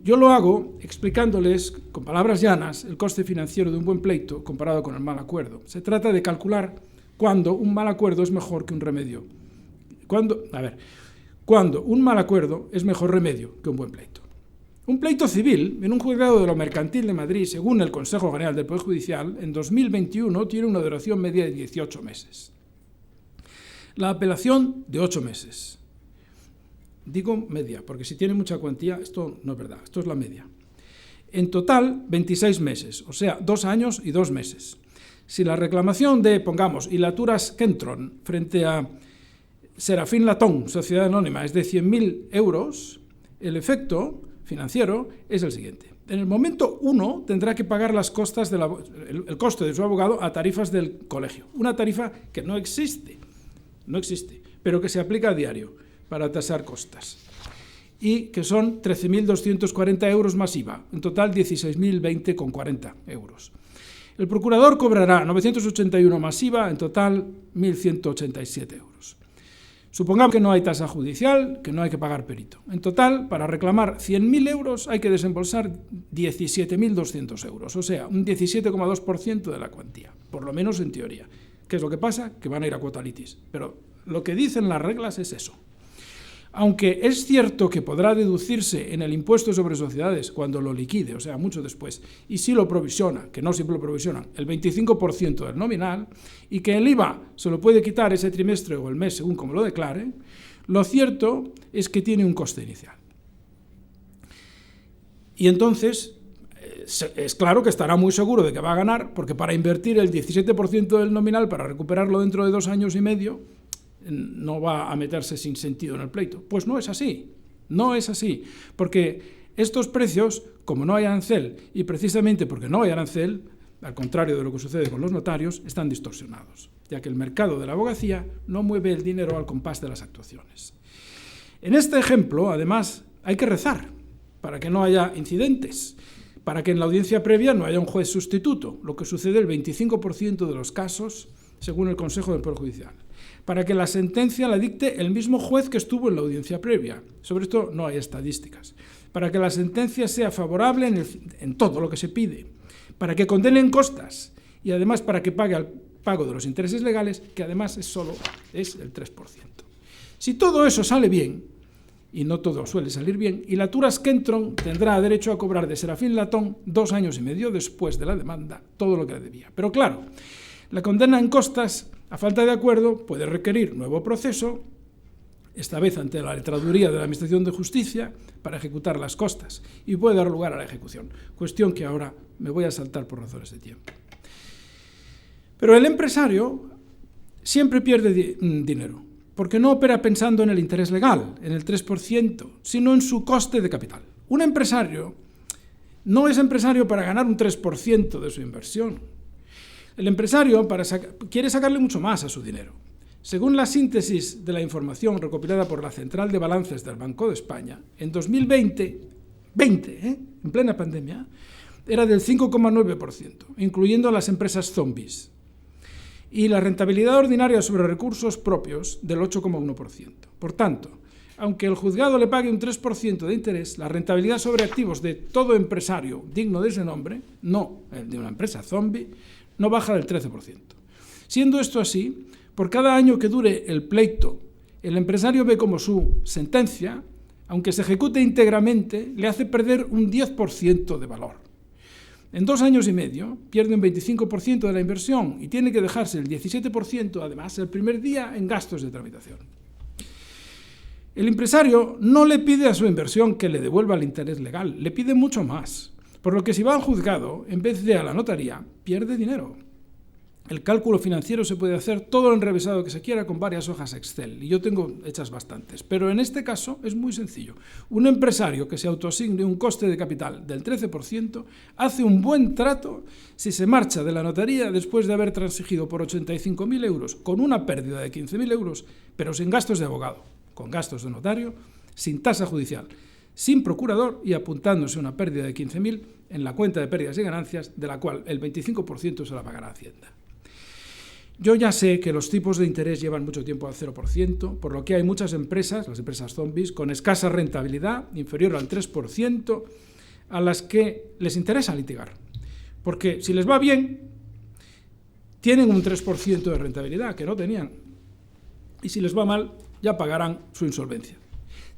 Yo lo hago explicándoles, con palabras llanas, el coste financiero de un buen pleito comparado con el mal acuerdo. Se trata de calcular cuándo un mal acuerdo es mejor que un remedio. Cuando un mal acuerdo es mejor remedio que un buen pleito. Un pleito civil en un juzgado de lo mercantil de Madrid, según el Consejo General del Poder Judicial, en 2021 tiene una duración media de 18 meses. La apelación de 8 meses. Digo media, porque si tiene mucha cuantía, esto no es verdad, esto es la media. En total, 26 meses, o sea, 2 años y 2 meses. Si la reclamación de, pongamos, Hilaturas Kentron frente a Serafín Latón, Sociedad Anónima, es de 100.000 euros, el efecto financiero es el siguiente. En el momento 1 tendrá que pagar las costas el coste de su abogado a tarifas del colegio. Una tarifa que no existe, pero que se aplica a diario para tasar costas. Y que son 13.240 euros más IVA, en total 16.020,40 euros. El procurador cobrará 981 más IVA, en total 1.187 euros. Supongamos que no hay tasa judicial, que no hay que pagar perito. En total, para reclamar 100.000 euros hay que desembolsar 17.200 euros, o sea, un 17,2% de la cuantía, por lo menos en teoría. ¿Qué es lo que pasa? Que van a ir a cuota litis. Pero lo que dicen las reglas es eso. Aunque es cierto que podrá deducirse en el impuesto sobre sociedades cuando lo liquide, o sea, mucho después, y si lo provisiona, que no siempre lo provisionan, el 25% del nominal, y que el IVA se lo puede quitar ese trimestre o el mes según como lo declare, lo cierto es que tiene un coste inicial. Y entonces, es claro que estará muy seguro de que va a ganar, porque para invertir el 17% del nominal para recuperarlo dentro de 2 años y medio, no va a meterse sin sentido en el pleito. Pues no es así, porque estos precios, como no hay arancel, y precisamente porque no hay arancel, al contrario de lo que sucede con los notarios, están distorsionados, ya que el mercado de la abogacía no mueve el dinero al compás de las actuaciones. En este ejemplo, además, hay que rezar para que no haya incidentes, para que en la audiencia previa no haya un juez sustituto, lo que sucede el 25% de los casos, según el Consejo del Poder Judicial, para que la sentencia la dicte el mismo juez que estuvo en la audiencia previa. Sobre esto no hay estadísticas. Para que la sentencia sea favorable en todo lo que se pide, para que condenen costas y además para que pague al pago de los intereses legales, que además es el 3%. Si todo eso sale bien, y no todo suele salir bien, Hilaturas Kentron tendrá derecho a cobrar de Serafín Latón 2 años y medio después de la demanda todo lo que le debía. Pero claro, la condena en costas, a falta de acuerdo, puede requerir nuevo proceso, esta vez ante la letraduría de la Administración de Justicia, para ejecutar las costas, y puede dar lugar a la ejecución, cuestión que ahora me voy a saltar por razones de tiempo. Pero el empresario siempre pierde dinero, porque no opera pensando en el interés legal, en el 3%, sino en su coste de capital. Un empresario no es empresario para ganar un 3% de su inversión. El empresario quiere sacarle mucho más a su dinero. Según la síntesis de la información recopilada por la Central de Balances del Banco de España, en 2020, en plena pandemia, era del 5,9%, incluyendo las empresas zombies, y la rentabilidad ordinaria sobre recursos propios del 8,1%. Por tanto, aunque el juzgado le pague un 3% de interés, la rentabilidad sobre activos de todo empresario digno de ese nombre, no el de una empresa zombie, no baja del 13%. Siendo esto así, por cada año que dure el pleito, el empresario ve como su sentencia, aunque se ejecute íntegramente, le hace perder un 10% de valor. En 2 años y medio pierde un 25% de la inversión y tiene que dejarse el 17%, además, el primer día en gastos de tramitación. El empresario no le pide a su inversión que le devuelva el interés legal, le pide mucho más, por lo que si va al juzgado, en vez de a la notaría, pierde dinero. El cálculo financiero se puede hacer todo lo enrevesado que se quiera con varias hojas Excel, y yo tengo hechas bastantes, pero en este caso es muy sencillo. Un empresario que se autoasigne un coste de capital del 13% hace un buen trato si se marcha de la notaría después de haber transigido por 85.000 euros con una pérdida de 15.000 euros, pero sin gastos de abogado, con gastos de notario, sin tasa judicial, sin procurador y apuntándose una pérdida de 15.000 en la cuenta de pérdidas y ganancias, de la cual el 25% se la pagará Hacienda. Yo ya sé que los tipos de interés llevan mucho tiempo al 0%, por lo que hay muchas empresas, las empresas zombies, con escasa rentabilidad, inferior al 3%, a las que les interesa litigar. Porque si les va bien, tienen un 3% de rentabilidad, que no tenían. Y si les va mal, ya pagarán su insolvencia.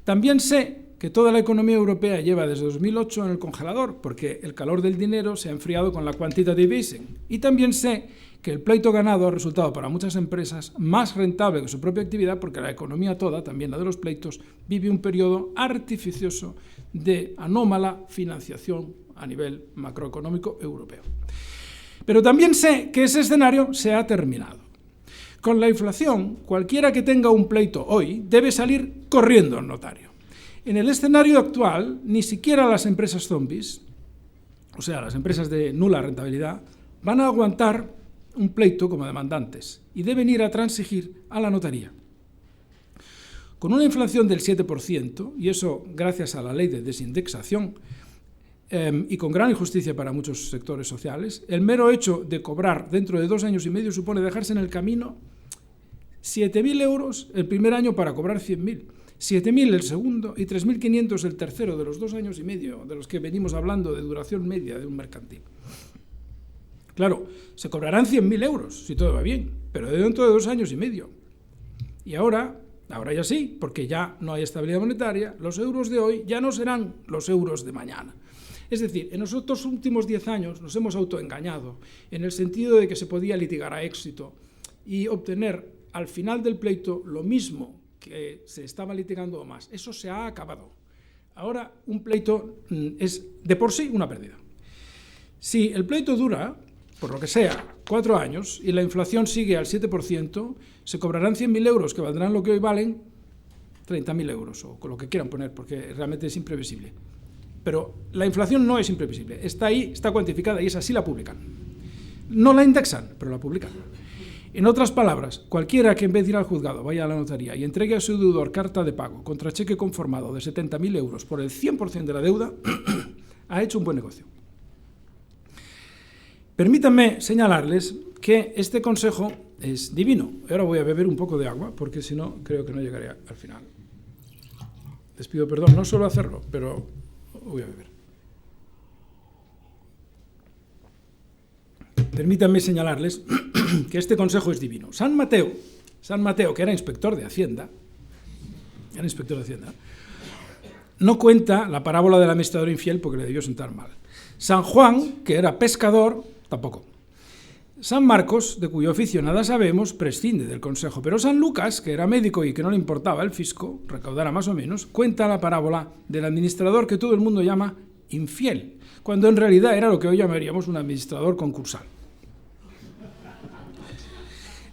También sé que toda la economía europea lleva desde 2008 en el congelador, porque el calor del dinero se ha enfriado con la quantitative easing. Y también sé que el pleito ganado ha resultado para muchas empresas más rentable que su propia actividad, porque la economía toda, también la de los pleitos, vive un periodo artificioso de anómala financiación a nivel macroeconómico europeo. Pero también sé que ese escenario se ha terminado. Con la inflación, cualquiera que tenga un pleito hoy debe salir corriendo al notario. En el escenario actual, ni siquiera las empresas zombies, o sea, las empresas de nula rentabilidad, van a aguantar un pleito como demandantes y deben ir a transigir a la notaría. Con una inflación del 7%, y eso gracias a la ley de desindexación, y con gran injusticia para muchos sectores sociales, el mero hecho de cobrar dentro de 2 años y medio supone dejarse en el camino 7.000 euros el primer año para cobrar 100.000, 7.000 el segundo y 3.500 el tercero de los 2 años y medio de los que venimos hablando de duración media de un mercantil. Claro, se cobrarán 100.000 euros si todo va bien, pero dentro de 2 años y medio. Y ahora ya sí, porque ya no hay estabilidad monetaria, los euros de hoy ya no serán los euros de mañana. Es decir, en los últimos 10 años nos hemos autoengañado, en el sentido de que se podía litigar a éxito y obtener al final del pleito lo mismo que se estaba litigando o más. Eso se ha acabado. Ahora un pleito es de por sí una pérdida. Si el pleito dura, por lo que sea, 4 años y la inflación sigue al 7%, se cobrarán 100.000 euros, que valdrán lo que hoy valen 30.000 euros, o con lo que quieran poner, porque realmente es imprevisible. Pero la inflación no es imprevisible, está ahí, está cuantificada y esa sí la publican. No la indexan, pero la publican. En otras palabras, cualquiera que en vez de ir al juzgado vaya a la notaría y entregue a su deudor carta de pago contra cheque conformado de 70.000 euros por el 100% de la deuda, ha hecho un buen negocio. Permítanme señalarles que este consejo es divino. Ahora voy a beber un poco de agua, porque si no, creo que no llegaré al final. Les pido perdón, no suelo hacerlo, pero voy a beber. Permítanme señalarles que este consejo es divino. San Mateo, que era inspector de Hacienda, no cuenta la parábola del administrador infiel porque le debió sentar mal. San Juan, que era pescador, tampoco. San Marcos, de cuyo oficio nada sabemos, prescinde del consejo, pero San Lucas, que era médico y que no le importaba el fisco, recaudara más o menos, cuenta la parábola del administrador que todo el mundo llama infiel, cuando en realidad era lo que hoy llamaríamos un administrador concursal.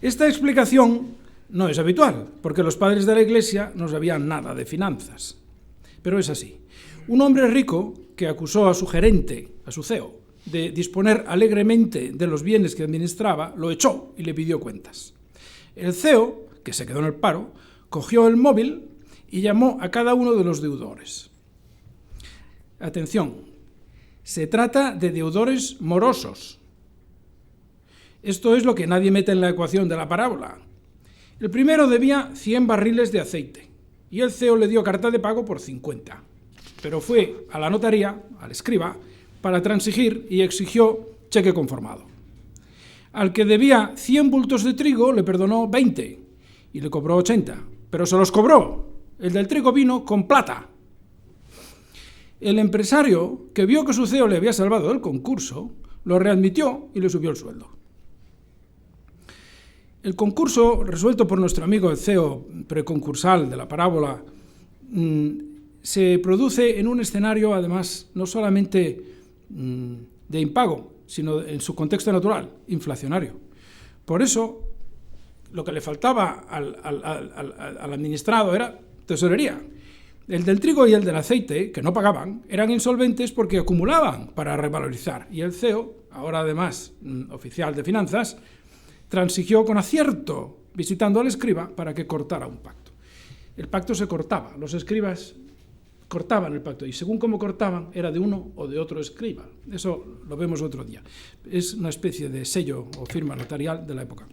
Esta explicación no es habitual, porque los padres de la Iglesia no sabían nada de finanzas, pero es así. Un hombre rico que acusó a su gerente, a su CEO, de disponer alegremente de los bienes que administraba, lo echó y le pidió cuentas. El CEO, que se quedó en el paro, cogió el móvil y llamó a cada uno de los deudores. Atención, se trata de deudores morosos. Esto es lo que nadie mete en la ecuación de la parábola. El primero debía 100 barriles de aceite, y el CEO le dio carta de pago por 50. Pero fue a la notaría, al escriba, para transigir y exigió cheque conformado. Al que debía 100 bultos de trigo le perdonó 20 y le cobró 80, pero se los cobró. El del trigo vino con plata. El empresario, que vio que su CEO le había salvado del concurso, lo readmitió y le subió el sueldo. El concurso, resuelto por nuestro amigo el CEO preconcursal de la parábola, se produce en un escenario, además, no solamente de impago, sino en su contexto natural, inflacionario. Por eso, lo que le faltaba al administrado era tesorería. El del trigo y el del aceite, que no pagaban, eran insolventes porque acumulaban para revalorizar. Y el CEO, ahora además oficial de finanzas, transigió con acierto, visitando al escriba para que cortara un pacto. El pacto se cortaba, los escribas cortaban el pacto, y según cómo cortaban, era de uno o de otro escriba. Eso lo vemos otro día. Es una especie de sello o firma notarial de la época.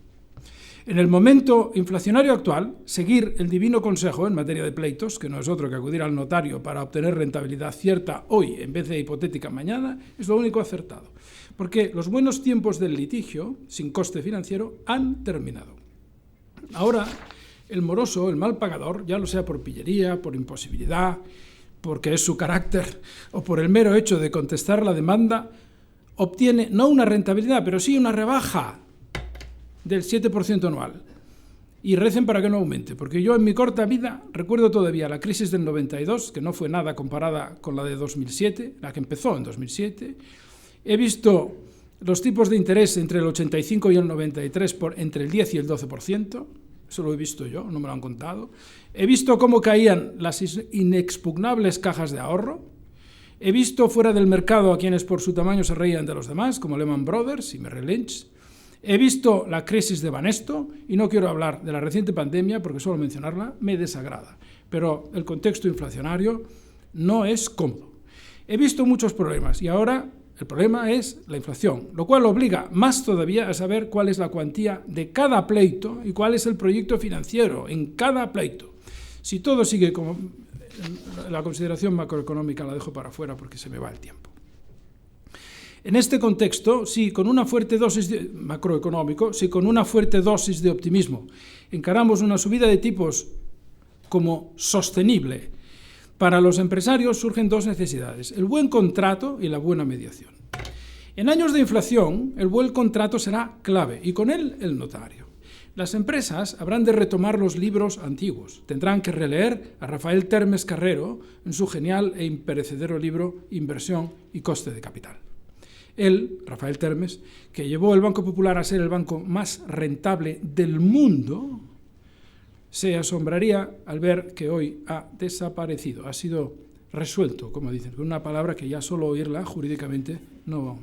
En el momento inflacionario actual, seguir el divino consejo en materia de pleitos, que no es otro que acudir al notario para obtener rentabilidad cierta hoy en vez de hipotética mañana, es lo único acertado. Porque los buenos tiempos del litigio, sin coste financiero, han terminado. Ahora, el moroso, el mal pagador, ya lo sea por pillería, por imposibilidad, porque es su carácter, o por el mero hecho de contestar la demanda, obtiene no una rentabilidad, pero sí una rebaja del 7% anual. Y recen para que no aumente, porque yo en mi corta vida recuerdo todavía la crisis del 92, que no fue nada comparada con la de 2007, la que empezó en 2007. He visto los tipos de interés entre el 85 y el 93 entre el 10 y el 12%, eso lo he visto yo, no me lo han contado. He visto cómo caían las inexpugnables cajas de ahorro. He visto fuera del mercado a quienes por su tamaño se reían de los demás, como Lehman Brothers y Merrill Lynch. He visto la crisis de Banesto, y no quiero hablar de la reciente pandemia porque solo mencionarla me desagrada, pero el contexto inflacionario no es cómodo. He visto muchos problemas y ahora el problema es la inflación, lo cual obliga más todavía a saber cuál es la cuantía de cada pleito y cuál es el proyecto financiero en cada pleito. Si todo sigue como la consideración macroeconómica la dejo para fuera porque se me va el tiempo. En este contexto, si con una fuerte dosis macroeconómico, si con una fuerte dosis de optimismo encaramos una subida de tipos como sostenible, para los empresarios surgen dos necesidades: el buen contrato y la buena mediación. En años de inflación, el buen contrato será clave y con él el notario. Las empresas habrán de retomar los libros antiguos, tendrán que releer a Rafael Termes Carrero en su genial e imperecedero libro Inversión y coste de capital. Él, Rafael Termes, que llevó el Banco Popular a ser el banco más rentable del mundo, se asombraría al ver que hoy ha desaparecido, ha sido resuelto, como dicen, con una palabra que ya solo oírla jurídicamente no.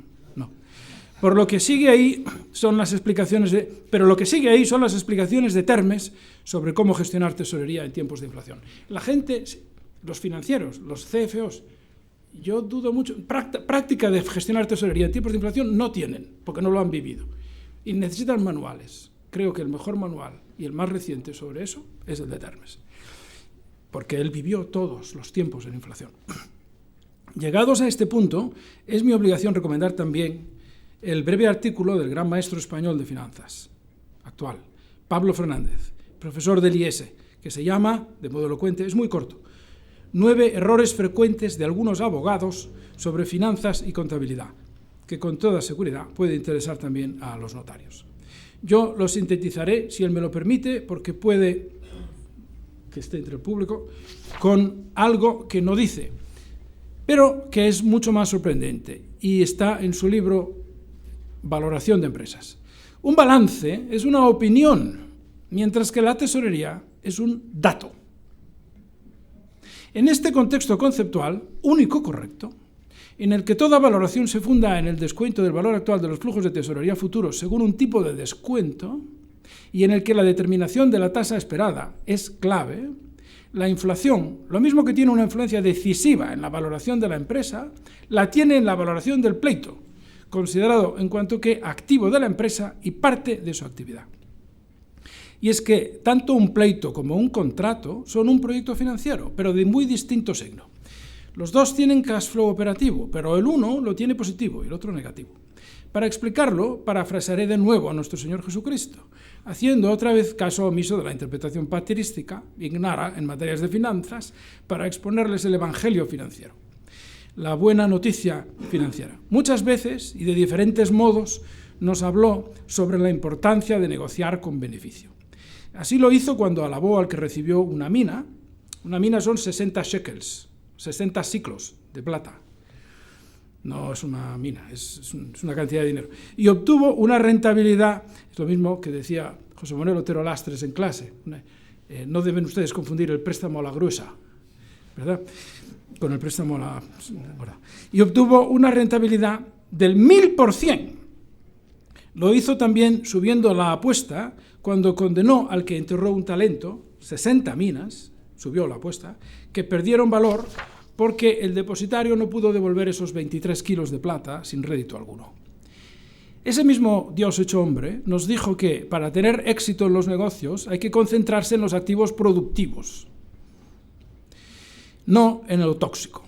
Por lo que sigue ahí son las explicaciones de Termes sobre cómo gestionar tesorería en tiempos de inflación. La gente, los financieros, los CFOs, yo dudo mucho, práctica de gestionar tesorería en tiempos de inflación no tienen, porque no lo han vivido. Y necesitan manuales. Creo que el mejor manual y el más reciente sobre eso es el de Termes, porque él vivió todos los tiempos de la inflación. Llegados a este punto, es mi obligación recomendar también el breve artículo del gran maestro español de finanzas actual, Pablo Fernández, profesor del IES, que se llama, de modo elocuente, es muy corto, 9 errores frecuentes de algunos abogados sobre finanzas y contabilidad, que con toda seguridad puede interesar también a los notarios. Yo lo sintetizaré, si él me lo permite, porque puede que esté entre el público, con algo que no dice, pero que es mucho más sorprendente y está en su libro Valoración de empresas. Un balance es una opinión, mientras que la tesorería es un dato. En este contexto conceptual, único correcto, en el que toda valoración se funda en el descuento del valor actual de los flujos de tesorería futuros según un tipo de descuento, y en el que la determinación de la tasa esperada es clave, la inflación, lo mismo que tiene una influencia decisiva en la valoración de la empresa, la tiene en la valoración del pleito, considerado en cuanto que activo de la empresa y parte de su actividad. Y es que tanto un pleito como un contrato son un proyecto financiero, pero de muy distinto signo. Los dos tienen cash flow operativo, pero el uno lo tiene positivo y el otro negativo. Para explicarlo, parafrasearé de nuevo a nuestro Señor Jesucristo, haciendo otra vez caso omiso de la interpretación patrística, ignara en materias de finanzas, para exponerles el evangelio financiero, la buena noticia financiera. Muchas veces, y de diferentes modos, nos habló sobre la importancia de negociar con beneficio. Así lo hizo cuando alabó al que recibió una mina. Una mina son 60 shekels, 60 siclos de plata. No es una mina, es una cantidad de dinero. Y obtuvo una rentabilidad, es lo mismo que decía José Manuel Otero Lastres en clase. No deben ustedes confundir el préstamo a la gruesa, ¿verdad?, con el préstamo a la... Y obtuvo una rentabilidad del 1000%. Lo hizo también subiendo la apuesta cuando condenó al que enterró un talento, 60 minas, subió la apuesta, que perdieron valor porque el depositario no pudo devolver esos 23 kilos de plata sin rédito alguno. Ese mismo Dios hecho hombre nos dijo que para tener éxito en los negocios hay que concentrarse en los activos productivos, no en lo tóxico.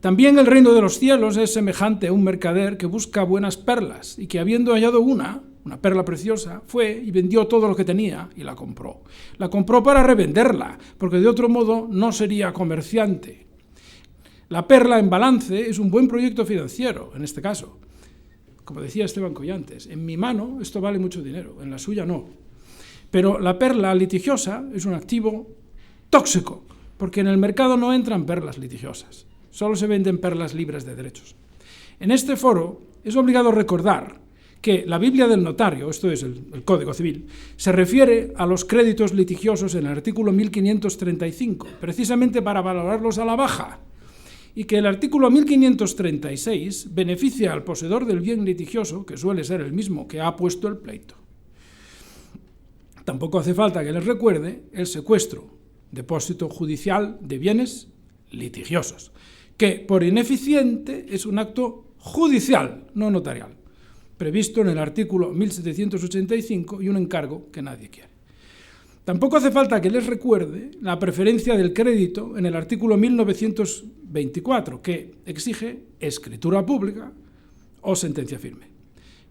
También el reino de los cielos es semejante a un mercader que busca buenas perlas y que, habiendo hallado una perla preciosa, fue y vendió todo lo que tenía y la compró. La compró para revenderla, porque de otro modo no sería comerciante. La perla en balance es un buen proyecto financiero, en este caso. Como decía Esteban Collantes, en mi mano esto vale mucho dinero, en la suya no. Pero la perla litigiosa es un activo tóxico, porque en el mercado no entran perlas litigiosas. Solo se venden perlas libres de derechos. En este foro es obligado recordar que la Biblia del notario, esto es el Código Civil, se refiere a los créditos litigiosos en el artículo 1535, precisamente para valorarlos a la baja, y que el artículo 1536 beneficia al poseedor del bien litigioso, que suele ser el mismo que ha puesto el pleito. Tampoco hace falta que les recuerde el secuestro, depósito judicial de bienes litigiosos, que por ineficiente es un acto judicial, no notarial, previsto en el artículo 1785 y un encargo que nadie quiere. Tampoco hace falta que les recuerde la preferencia del crédito en el artículo 1924, que exige escritura pública o sentencia firme.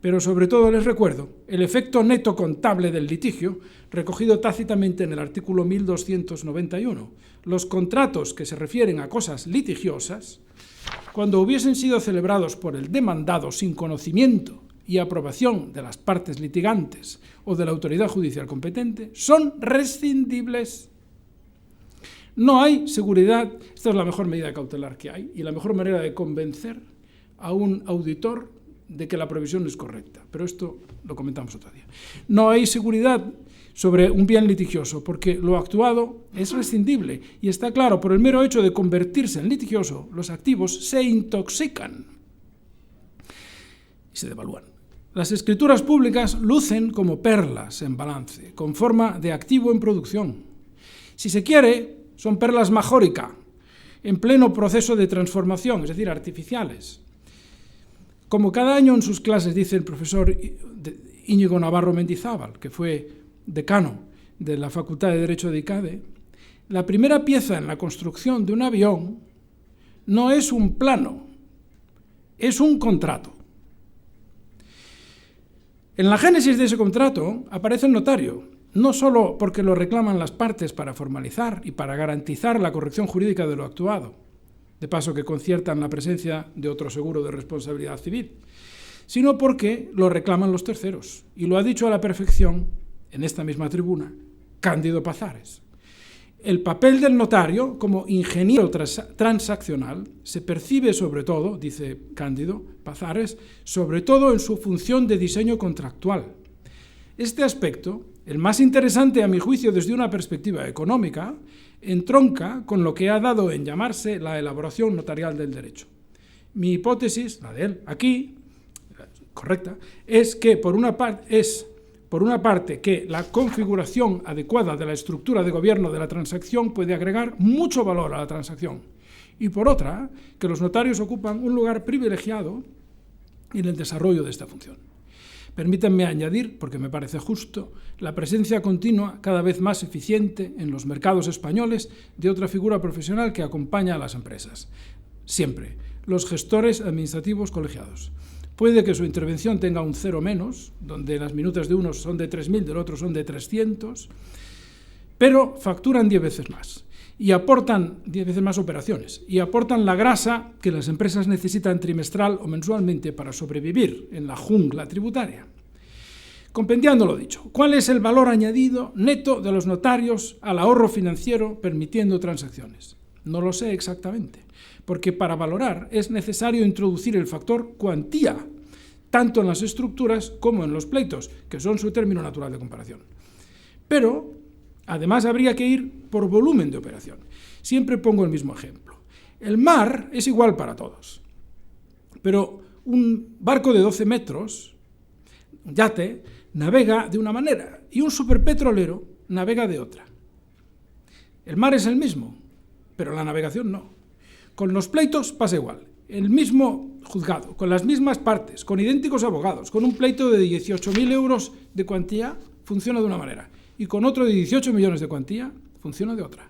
Pero sobre todo les recuerdo el efecto neto contable del litigio, recogido tácitamente en el artículo 1291. Los contratos que se refieren a cosas litigiosas, cuando hubiesen sido celebrados por el demandado sin conocimiento y aprobación de las partes litigantes o de la autoridad judicial competente, son rescindibles. No hay seguridad, esta es la mejor medida cautelar que hay y la mejor manera de convencer a un auditor de que la previsión es correcta, pero esto lo comentamos otro día. No hay seguridad sobre un bien litigioso porque lo actuado es rescindible y está claro, por el mero hecho de convertirse en litigioso, los activos se intoxican y se devalúan. Las escrituras públicas lucen como perlas en balance, con forma de activo en producción. Si se quiere, son perlas majórica, en pleno proceso de transformación, es decir, artificiales. Como cada año en sus clases dice el profesor Íñigo Navarro Mendizábal, que fue decano de la Facultad de Derecho de ICADE, la primera pieza en la construcción de un avión no es un plano, es un contrato. En la génesis de ese contrato aparece el notario, no solo porque lo reclaman las partes para formalizar y para garantizar la corrección jurídica de lo actuado, de paso que conciertan la presencia de otro seguro de responsabilidad civil, sino porque lo reclaman los terceros, y lo ha dicho a la perfección, en esta misma tribuna, Cándido Pazares. El papel del notario como ingeniero transaccional se percibe sobre todo, dice Cándido Pazares, sobre todo en su función de diseño contractual. Este aspecto, el más interesante a mi juicio desde una perspectiva económica, entronca con lo que ha dado en llamarse la elaboración notarial del derecho. Mi hipótesis, la de él, aquí, correcta, es que por una parte que la configuración adecuada de la estructura de gobierno de la transacción puede agregar mucho valor a la transacción, y por otra, que los notarios ocupan un lugar privilegiado en el desarrollo de esta función. Permítanme añadir, porque me parece justo, la presencia continua, cada vez más eficiente en los mercados españoles, de otra figura profesional que acompaña a las empresas. Siempre, los gestores administrativos colegiados. Puede que su intervención tenga un 0 menos, donde las minutas de unos son de 3.000, del otro son de 300, pero facturan 10 veces más y aportan 10 veces más operaciones y aportan la grasa que las empresas necesitan trimestral o mensualmente para sobrevivir en la jungla tributaria. Compendiando lo dicho, ¿cuál es el valor añadido neto de los notarios al ahorro financiero permitiendo transacciones? No lo sé exactamente, porque para valorar es necesario introducir el factor cuantía, tanto en las estructuras como en los pleitos, que son su término natural de comparación. Pero además habría que ir por volumen de operación. Siempre pongo el mismo ejemplo. El mar es igual para todos, pero un barco de 12 metros, un yate, navega de una manera y un superpetrolero navega de otra. El mar es el mismo, pero la navegación no. Con los pleitos pasa igual. El mismo juzgado, con las mismas partes, con idénticos abogados, con un pleito de 18.000 euros de cuantía, funciona de una manera, y con otro de 18 millones de cuantía, funciona de otra.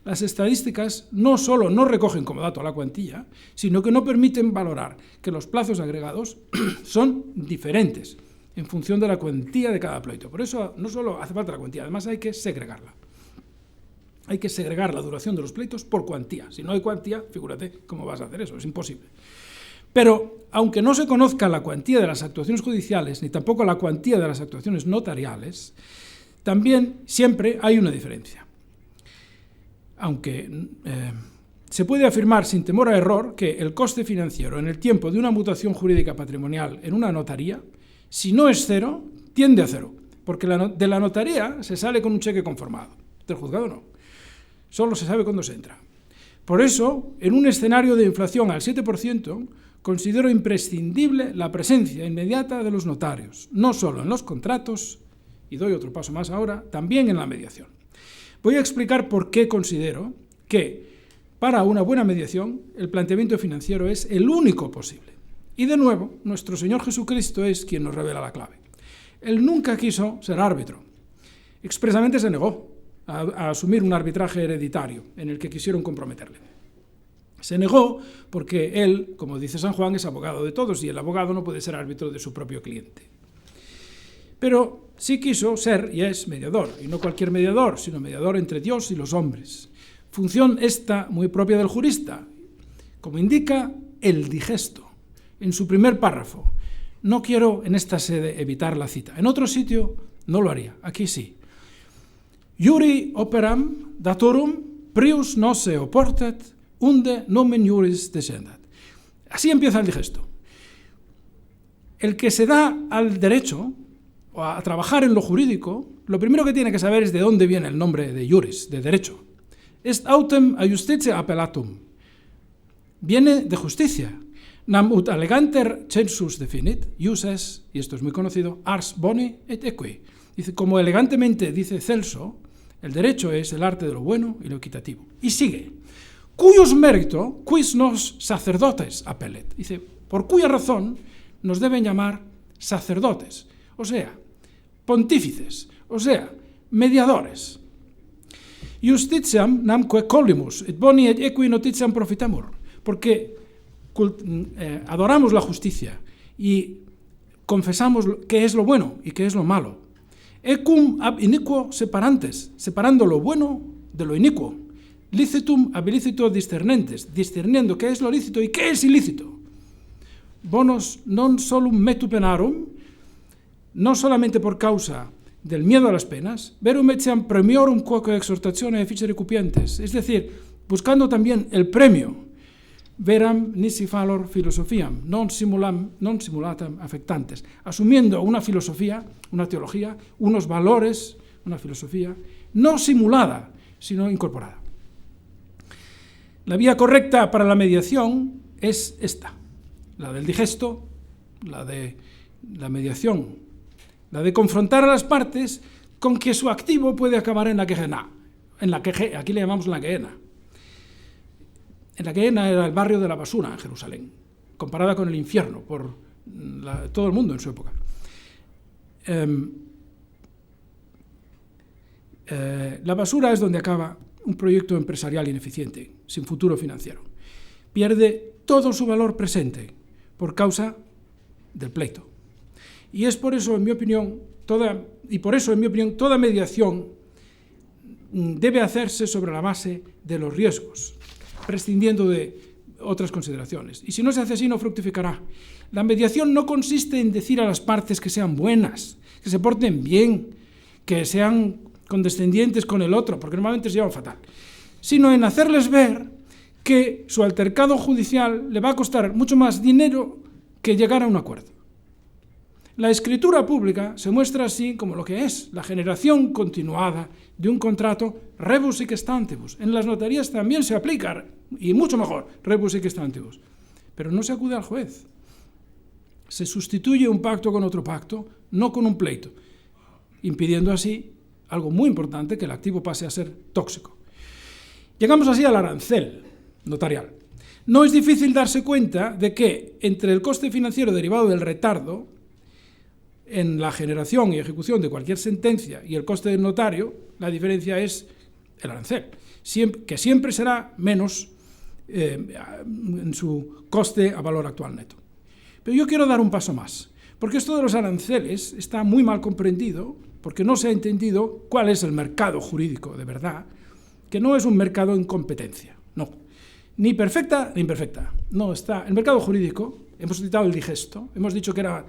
Las estadísticas no solo no recogen como dato la cuantía, sino que no permiten valorar que los plazos agregados son diferentes en función de la cuantía de cada pleito. Por eso no solo hace falta la cuantía, además hay que segregarla. Hay que segregar la duración de los pleitos por cuantía. Si no hay cuantía, figúrate cómo vas a hacer eso, es imposible. Pero, aunque no se conozca la cuantía de las actuaciones judiciales, ni tampoco la cuantía de las actuaciones notariales, también siempre hay una diferencia. Aunque se puede afirmar sin temor a error que el coste financiero en el tiempo de una mutación jurídica patrimonial en una notaría, si no es cero, tiende a cero, porque de la notaría se sale con un cheque conformado, del juzgado no. Solo se sabe cuándo se entra. Por eso, en un escenario de inflación al 7%, considero imprescindible la presencia inmediata de los notarios, no solo en los contratos, y doy otro paso más ahora, también en la mediación. Voy a explicar por qué considero que, para una buena mediación, el planteamiento financiero es el único posible. Y de nuevo, nuestro Señor Jesucristo es quien nos revela la clave. Él nunca quiso ser árbitro. Expresamente se negó a asumir un arbitraje hereditario en el que quisieron comprometerle. Se negó porque él, como dice San Juan, es abogado de todos y el abogado no puede ser árbitro de su propio cliente. Pero sí quiso ser y es mediador, y no cualquier mediador, sino mediador entre Dios y los hombres. Función esta muy propia del jurista, como indica el digesto en su primer párrafo. No quiero en esta sede evitar la cita. En otro sitio no lo haría, aquí sí. Iuri operam datorum prius nose oportet unde nomen iuris descendat. Así empieza el digesto. El que se da al derecho o a trabajar en lo jurídico, lo primero que tiene que saber es de dónde viene el nombre de iuris, de derecho. Est autem a justitia appellatum. Viene de justicia. Nam ut eleganter census definit, ius es, y esto es muy conocido, ars boni et equi. Dice, como elegantemente dice Celso, el derecho es el arte de lo bueno y lo equitativo. Y sigue, cuyos mérito, quis nos sacerdotes appellet. Dice, por cuya razón nos deben llamar sacerdotes, o sea, pontífices, o sea, mediadores. Justitiam namque collimus, et boni et equi notitiam profitamur. Porque adoramos la justicia y confesamos qué es lo bueno y qué es lo malo. Ecum ab iniquo separantes, separando lo bueno de lo inicuo. Licitum ab illicito discernentes, discerniendo qué es lo lícito y qué es ilícito. Bonos non solum metu penarum, no solamente por causa del miedo a las penas, verum etiam premiorum quoque exhortatione efficere cupientes, es decir, buscando también el premio. Veram nisi valor filosofiam, non simulatam affectantes, asumiendo una filosofía, una teología, unos valores, una filosofía, no simulada, sino incorporada. La vía correcta para la mediación es esta, la del digesto, la de la mediación, la de confrontar a las partes con que su activo puede acabar en la quejena, aquí le llamamos la quejena. En la Gehenna era el barrio de la basura en Jerusalén, comparada con el infierno por todo el mundo en su época. La basura es donde acaba un proyecto empresarial ineficiente, sin futuro financiero. Pierde todo su valor presente por causa del pleito. Y es por eso, en mi opinión, toda mediación debe hacerse sobre la base de los riesgos, prescindiendo de otras consideraciones. Y si no se hace así, no fructificará. La mediación no consiste en decir a las partes que sean buenas, que se porten bien, que sean condescendientes con el otro, porque normalmente se llevan fatal, sino en hacerles ver que su altercado judicial le va a costar mucho más dinero que llegar a un acuerdo. La escritura pública se muestra así como lo que es, la generación continuada de un contrato rebus sic stantibus. En las notarías también se aplica, y mucho mejor, rebus sic stantibus. Pero no se acude al juez. Se sustituye un pacto con otro pacto, no con un pleito, impidiendo así algo muy importante, que el activo pase a ser tóxico. Llegamos así al arancel notarial. No es difícil darse cuenta de que entre el coste financiero derivado del retardo en la generación y ejecución de cualquier sentencia y el coste del notario, la diferencia es el arancel, que siempre será menos en su coste a valor actual neto. Pero yo quiero dar un paso más, porque esto de los aranceles está muy mal comprendido, porque no se ha entendido cuál es el mercado jurídico de verdad, que no es un mercado en competencia, no, ni perfecta ni imperfecta, no está. El mercado jurídico, hemos citado el digesto, hemos dicho que era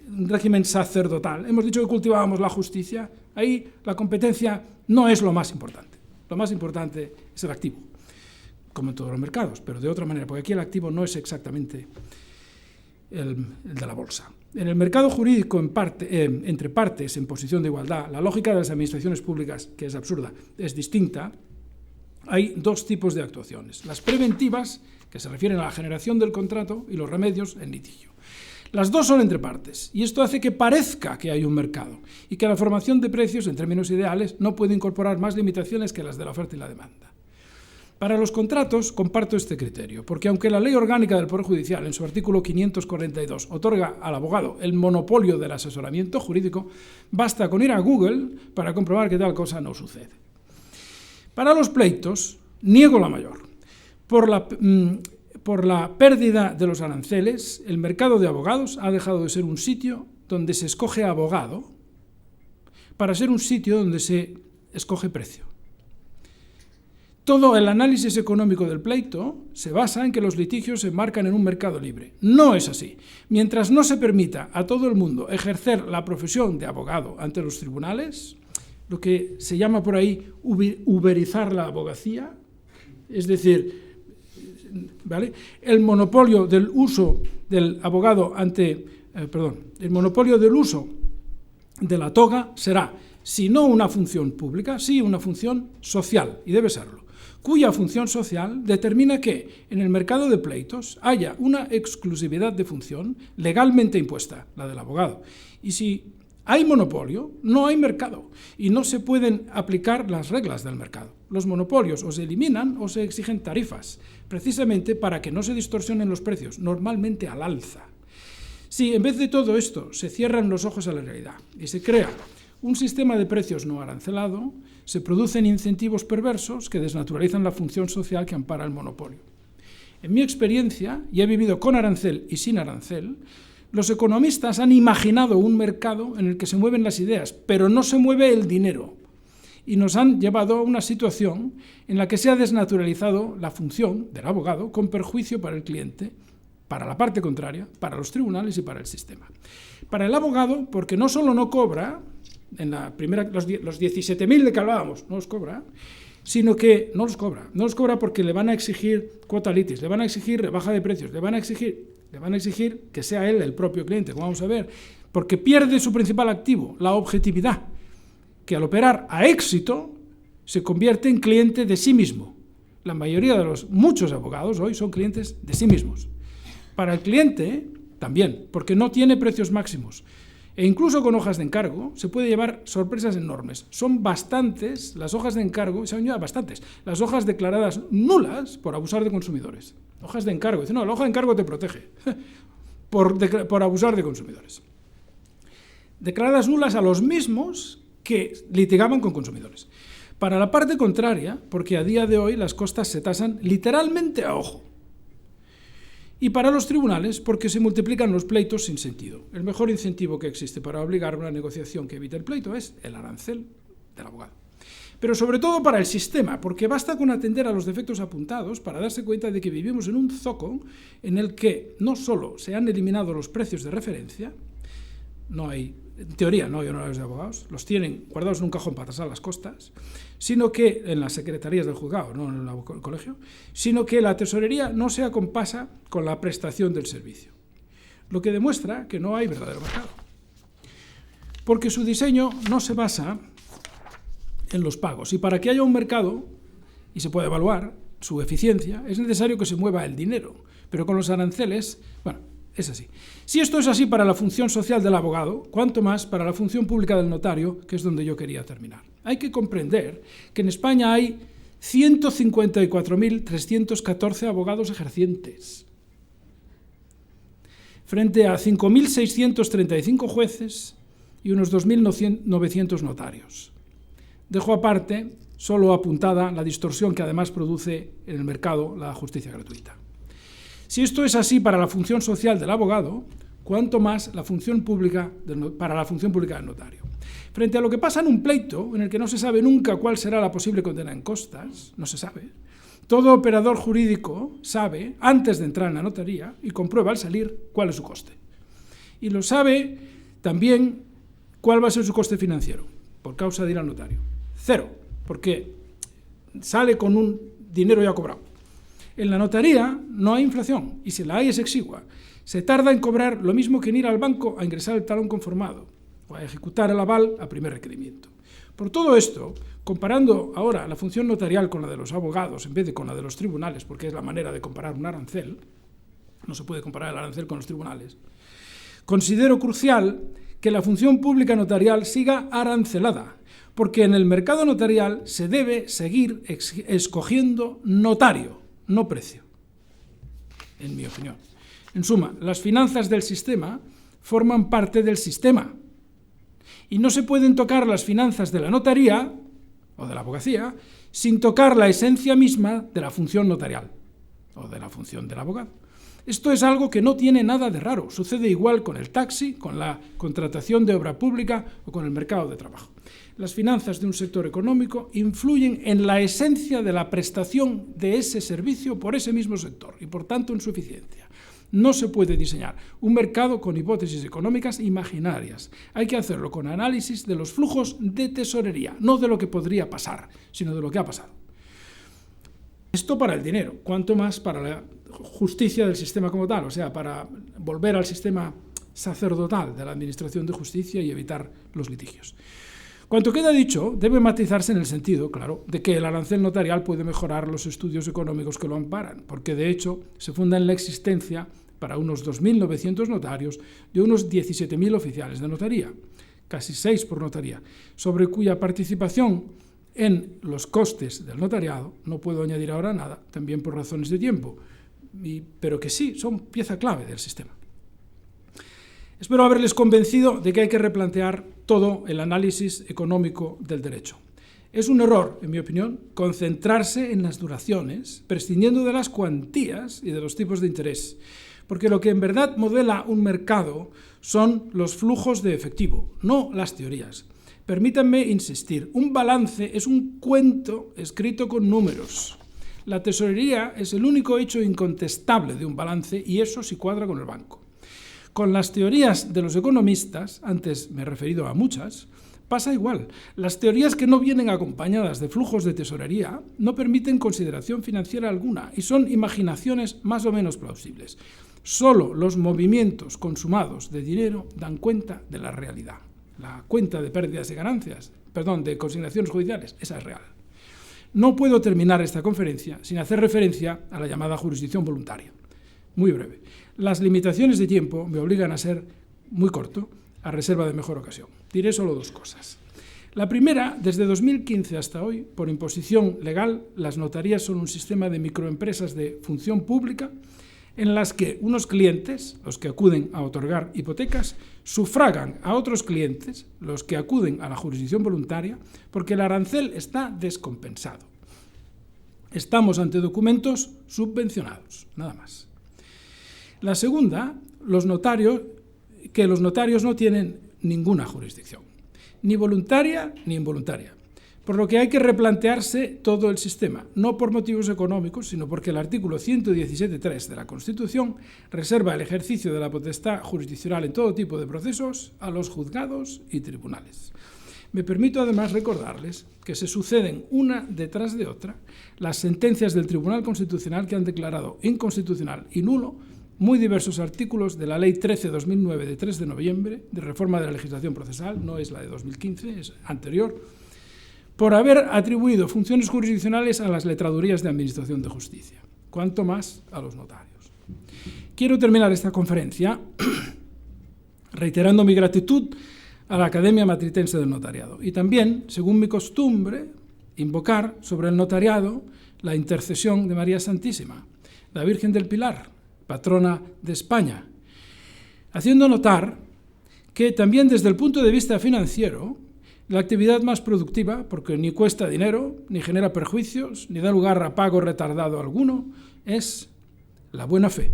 un régimen sacerdotal, hemos dicho que cultivábamos la justicia, ahí la competencia no es lo más importante es el activo, como en todos los mercados, pero de otra manera, porque aquí el activo no es exactamente el de la bolsa. En el mercado jurídico, entre partes en posición de igualdad, la lógica de las administraciones públicas, que es absurda, es distinta. Hay dos tipos de actuaciones. Las preventivas, que se refieren a la generación del contrato, y los remedios en litigio. Las dos son entre partes, y esto hace que parezca que hay un mercado, y que la formación de precios, en términos ideales, no puede incorporar más limitaciones que las de la oferta y la demanda. Para los contratos comparto este criterio, porque aunque la Ley Orgánica del Poder Judicial, en su artículo 542, otorga al abogado el monopolio del asesoramiento jurídico, basta con ir a Google para comprobar que tal cosa no sucede. Para los pleitos, niego la mayor. Por la pérdida de los aranceles, el mercado de abogados ha dejado de ser un sitio donde se escoge abogado para ser un sitio donde se escoge precio. Todo el análisis económico del pleito se basa en que los litigios se enmarcan en un mercado libre. No es así. Mientras no se permita a todo el mundo ejercer la profesión de abogado ante los tribunales, lo que se llama por ahí uberizar la abogacía, es decir, ¿vale?, el monopolio del uso del abogado el monopolio del uso de la toga será, si no una función pública, sí una función social, y debe serlo, cuya función social determina que en el mercado de pleitos haya una exclusividad de función legalmente impuesta, la del abogado. Y si hay monopolio, no hay mercado, y no se pueden aplicar las reglas del mercado. Los monopolios o se eliminan o se exigen tarifas, precisamente para que no se distorsionen los precios, normalmente al alza. Si en vez de todo esto se cierran los ojos a la realidad y se crea un sistema de precios no arancelado, se producen incentivos perversos que desnaturalizan la función social que ampara el monopolio. En mi experiencia, y he vivido con arancel y sin arancel, los economistas han imaginado un mercado en el que se mueven las ideas, pero no se mueve el dinero, y nos han llevado a una situación en la que se ha desnaturalizado la función del abogado con perjuicio para el cliente, para la parte contraria, para los tribunales y para el sistema. Para el abogado, porque no solo no cobra, en la primera, los 17.000 de que hablábamos, no los cobra, sino que no los cobra porque le van a exigir cuota litis, le van a exigir rebaja de precios, le van a exigir que sea él el propio cliente, como vamos a ver, porque pierde su principal activo, la objetividad, que al operar a éxito se convierte en cliente de sí mismo. La mayoría de muchos abogados hoy son clientes de sí mismos. Para el cliente también, porque no tiene precios máximos. E incluso con hojas de encargo se puede llevar sorpresas enormes. Son bastantes las hojas de encargo, se han llevado bastantes, las hojas declaradas nulas por abusar de consumidores. Hojas de encargo, dice, no, la hoja de encargo te protege por abusar de consumidores. declaradas nulas a los mismos que litigaban con consumidores. Para la parte contraria, porque a día de hoy las costas se tasan literalmente a ojo. Y para los tribunales, porque se multiplican los pleitos sin sentido. El mejor incentivo que existe para obligar una negociación que evite el pleito es el arancel del abogado. Pero sobre todo para el sistema, porque basta con atender a los defectos apuntados para darse cuenta de que vivimos en un zoco en el que no solo se han eliminado los precios de referencia, en teoría no hay honorarios de abogados, los tienen guardados en un cajón para tasar las costas, sino que en las secretarías del juzgado, no en el colegio, sino que la tesorería no se acompasa con la prestación del servicio, lo que demuestra que no hay verdadero mercado, porque su diseño no se basa en los pagos, y para que haya un mercado y se pueda evaluar su eficiencia, es necesario que se mueva el dinero, pero con los aranceles, bueno, es así. Si esto es así para la función social del abogado, cuánto más para la función pública del notario, que es donde yo quería terminar. Hay que comprender que en España hay 154.314 abogados ejercientes, frente a 5.635 jueces y unos 2.900 notarios. Dejo aparte, solo apuntada, la distorsión que además produce en el mercado la justicia gratuita. Si esto es así para la función social del abogado, cuánto más para la función pública del notario. Frente a lo que pasa en un pleito, en el que no se sabe nunca cuál será la posible condena en costas, no se sabe, todo operador jurídico sabe, antes de entrar en la notaría, y comprueba al salir cuál es su coste. Y lo sabe también cuál va a ser su coste financiero, por causa de ir al notario. 0, porque sale con un dinero ya cobrado. En la notaría no hay inflación, y si la hay es exigua. Se tarda en cobrar lo mismo que en ir al banco a ingresar el talón conformado o a ejecutar el aval a primer requerimiento. Por todo esto, comparando ahora la función notarial con la de los abogados en vez de con la de los tribunales, porque es la manera de comparar un arancel, no se puede comparar el arancel con los tribunales, considero crucial que la función pública notarial siga arancelada, porque en el mercado notarial se debe seguir escogiendo notario, no precio, en mi opinión. En suma, las finanzas del sistema forman parte del sistema y no se pueden tocar las finanzas de la notaría o de la abogacía sin tocar la esencia misma de la función notarial o de la función del abogado. Esto es algo que no tiene nada de raro, sucede igual con el taxi, con la contratación de obra pública o con el mercado de trabajo. Las finanzas de un sector económico influyen en la esencia de la prestación de ese servicio por ese mismo sector y, por tanto, en su eficiencia. No se puede diseñar un mercado con hipótesis económicas imaginarias. Hay que hacerlo con análisis de los flujos de tesorería, no de lo que podría pasar, sino de lo que ha pasado. Esto para el dinero, cuanto más para la justicia del sistema como tal, o sea, para volver al sistema sacerdotal de la administración de justicia y evitar los litigios. Cuanto queda dicho, debe matizarse en el sentido, claro, de que el arancel notarial puede mejorar los estudios económicos que lo amparan, porque de hecho se funda en la existencia, para unos 2.900 notarios, de unos 17.000 oficiales de notaría, casi 6 por notaría, sobre cuya participación en los costes del notariado, no puedo añadir ahora nada, también por razones de tiempo, pero que sí, son pieza clave del sistema. Espero haberles convencido de que hay que replantear todo el análisis económico del derecho. Es un error, en mi opinión, concentrarse en las duraciones, prescindiendo de las cuantías y de los tipos de interés, porque lo que en verdad modela un mercado son los flujos de efectivo, no las teorías. Permítanme insistir, un balance es un cuento escrito con números. La tesorería es el único hecho incontestable de un balance y eso sí cuadra con el banco. Con las teorías de los economistas, antes me he referido a muchas, pasa igual. Las teorías que no vienen acompañadas de flujos de tesorería no permiten consideración financiera alguna y son imaginaciones más o menos plausibles. Solo los movimientos consumados de dinero dan cuenta de la realidad. La cuenta de pérdidas y ganancias, de consignaciones judiciales, esa es real. No puedo terminar esta conferencia sin hacer referencia a la llamada jurisdicción voluntaria. Muy breve. Las limitaciones de tiempo me obligan a ser muy corto, a reserva de mejor ocasión. Diré solo 2 cosas. La primera, desde 2015 hasta hoy, por imposición legal, las notarías son un sistema de microempresas de función pública en las que unos clientes, los que acuden a otorgar hipotecas, sufragan a otros clientes, los que acuden a la jurisdicción voluntaria, porque el arancel está descompensado. Estamos ante documentos subvencionados, nada más. La segunda, que los notarios no tienen ninguna jurisdicción, ni voluntaria ni involuntaria, por lo que hay que replantearse todo el sistema, no por motivos económicos, sino porque el artículo 117.3 de la Constitución reserva el ejercicio de la potestad jurisdiccional en todo tipo de procesos a los juzgados y tribunales. Me permito además recordarles que se suceden una detrás de otra las sentencias del Tribunal Constitucional que han declarado inconstitucional y nulo muy diversos artículos de la Ley 13/2009 de 3 de noviembre de reforma de la legislación procesal, no es la de 2015, es anterior, por haber atribuido funciones jurisdiccionales a las letradurías de Administración de Justicia, cuanto más a los notarios. Quiero terminar esta conferencia reiterando mi gratitud a la Academia Matritense del Notariado y también, según mi costumbre, invocar sobre el notariado la intercesión de María Santísima, la Virgen del Pilar, patrona de España, haciendo notar que también desde el punto de vista financiero, la actividad más productiva, porque ni cuesta dinero, ni genera perjuicios, ni da lugar a pago retardado alguno, es la buena fe.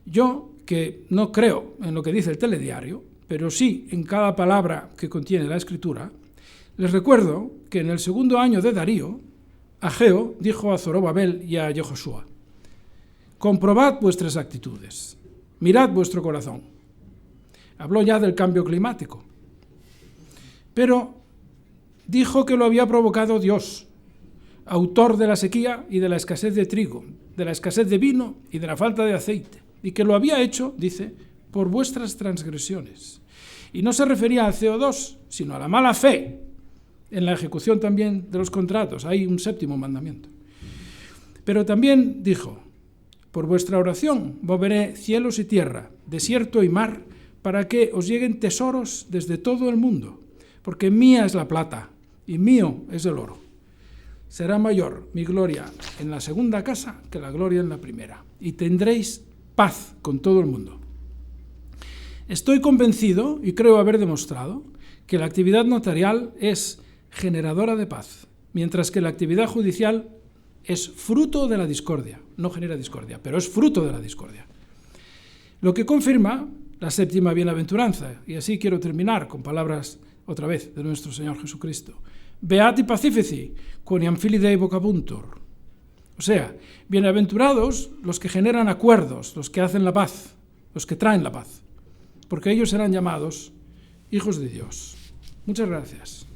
Yo, que no creo en lo que dice el telediario, pero sí en cada palabra que contiene la Escritura, les recuerdo que en el segundo año de Darío, Ageo dijo a Zorobabel y a Yehoshua: comprobad vuestras actitudes, mirad vuestro corazón. Habló ya del cambio climático, pero dijo que lo había provocado Dios, autor de la sequía y de la escasez de trigo, de la escasez de vino y de la falta de aceite, y que lo había hecho, dice, por vuestras transgresiones. Y no se refería al CO2, sino a la mala fe en la ejecución también de los contratos. Hay un séptimo mandamiento. Pero también dijo: por vuestra oración moveré cielos y tierra, desierto y mar, para que os lleguen tesoros desde todo el mundo, porque mía es la plata y mío es el oro. Será mayor mi gloria en la segunda casa que la gloria en la primera, y tendréis paz con todo el mundo. Estoy convencido, y creo haber demostrado, que la actividad notarial es generadora de paz, mientras que la actividad judicial es fruto de la discordia. No genera discordia, pero es fruto de la discordia. Lo que confirma la séptima bienaventuranza, y así quiero terminar con palabras otra vez de nuestro Señor Jesucristo: Beati pacifici, quoniam filii vocabuntur. O sea, bienaventurados los que generan acuerdos, los que hacen la paz, los que traen la paz, porque ellos serán llamados hijos de Dios. Muchas gracias.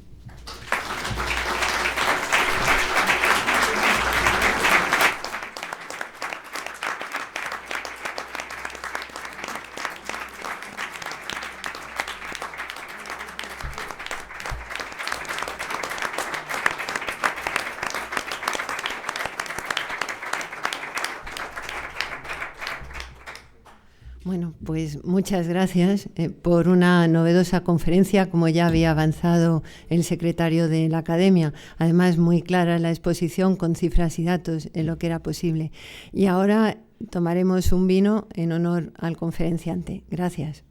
Bueno, pues muchas gracias por una novedosa conferencia, como ya había avanzado el secretario de la Academia. Además, muy clara la exposición con cifras y datos en lo que era posible. Y ahora tomaremos un vino en honor al conferenciante. Gracias.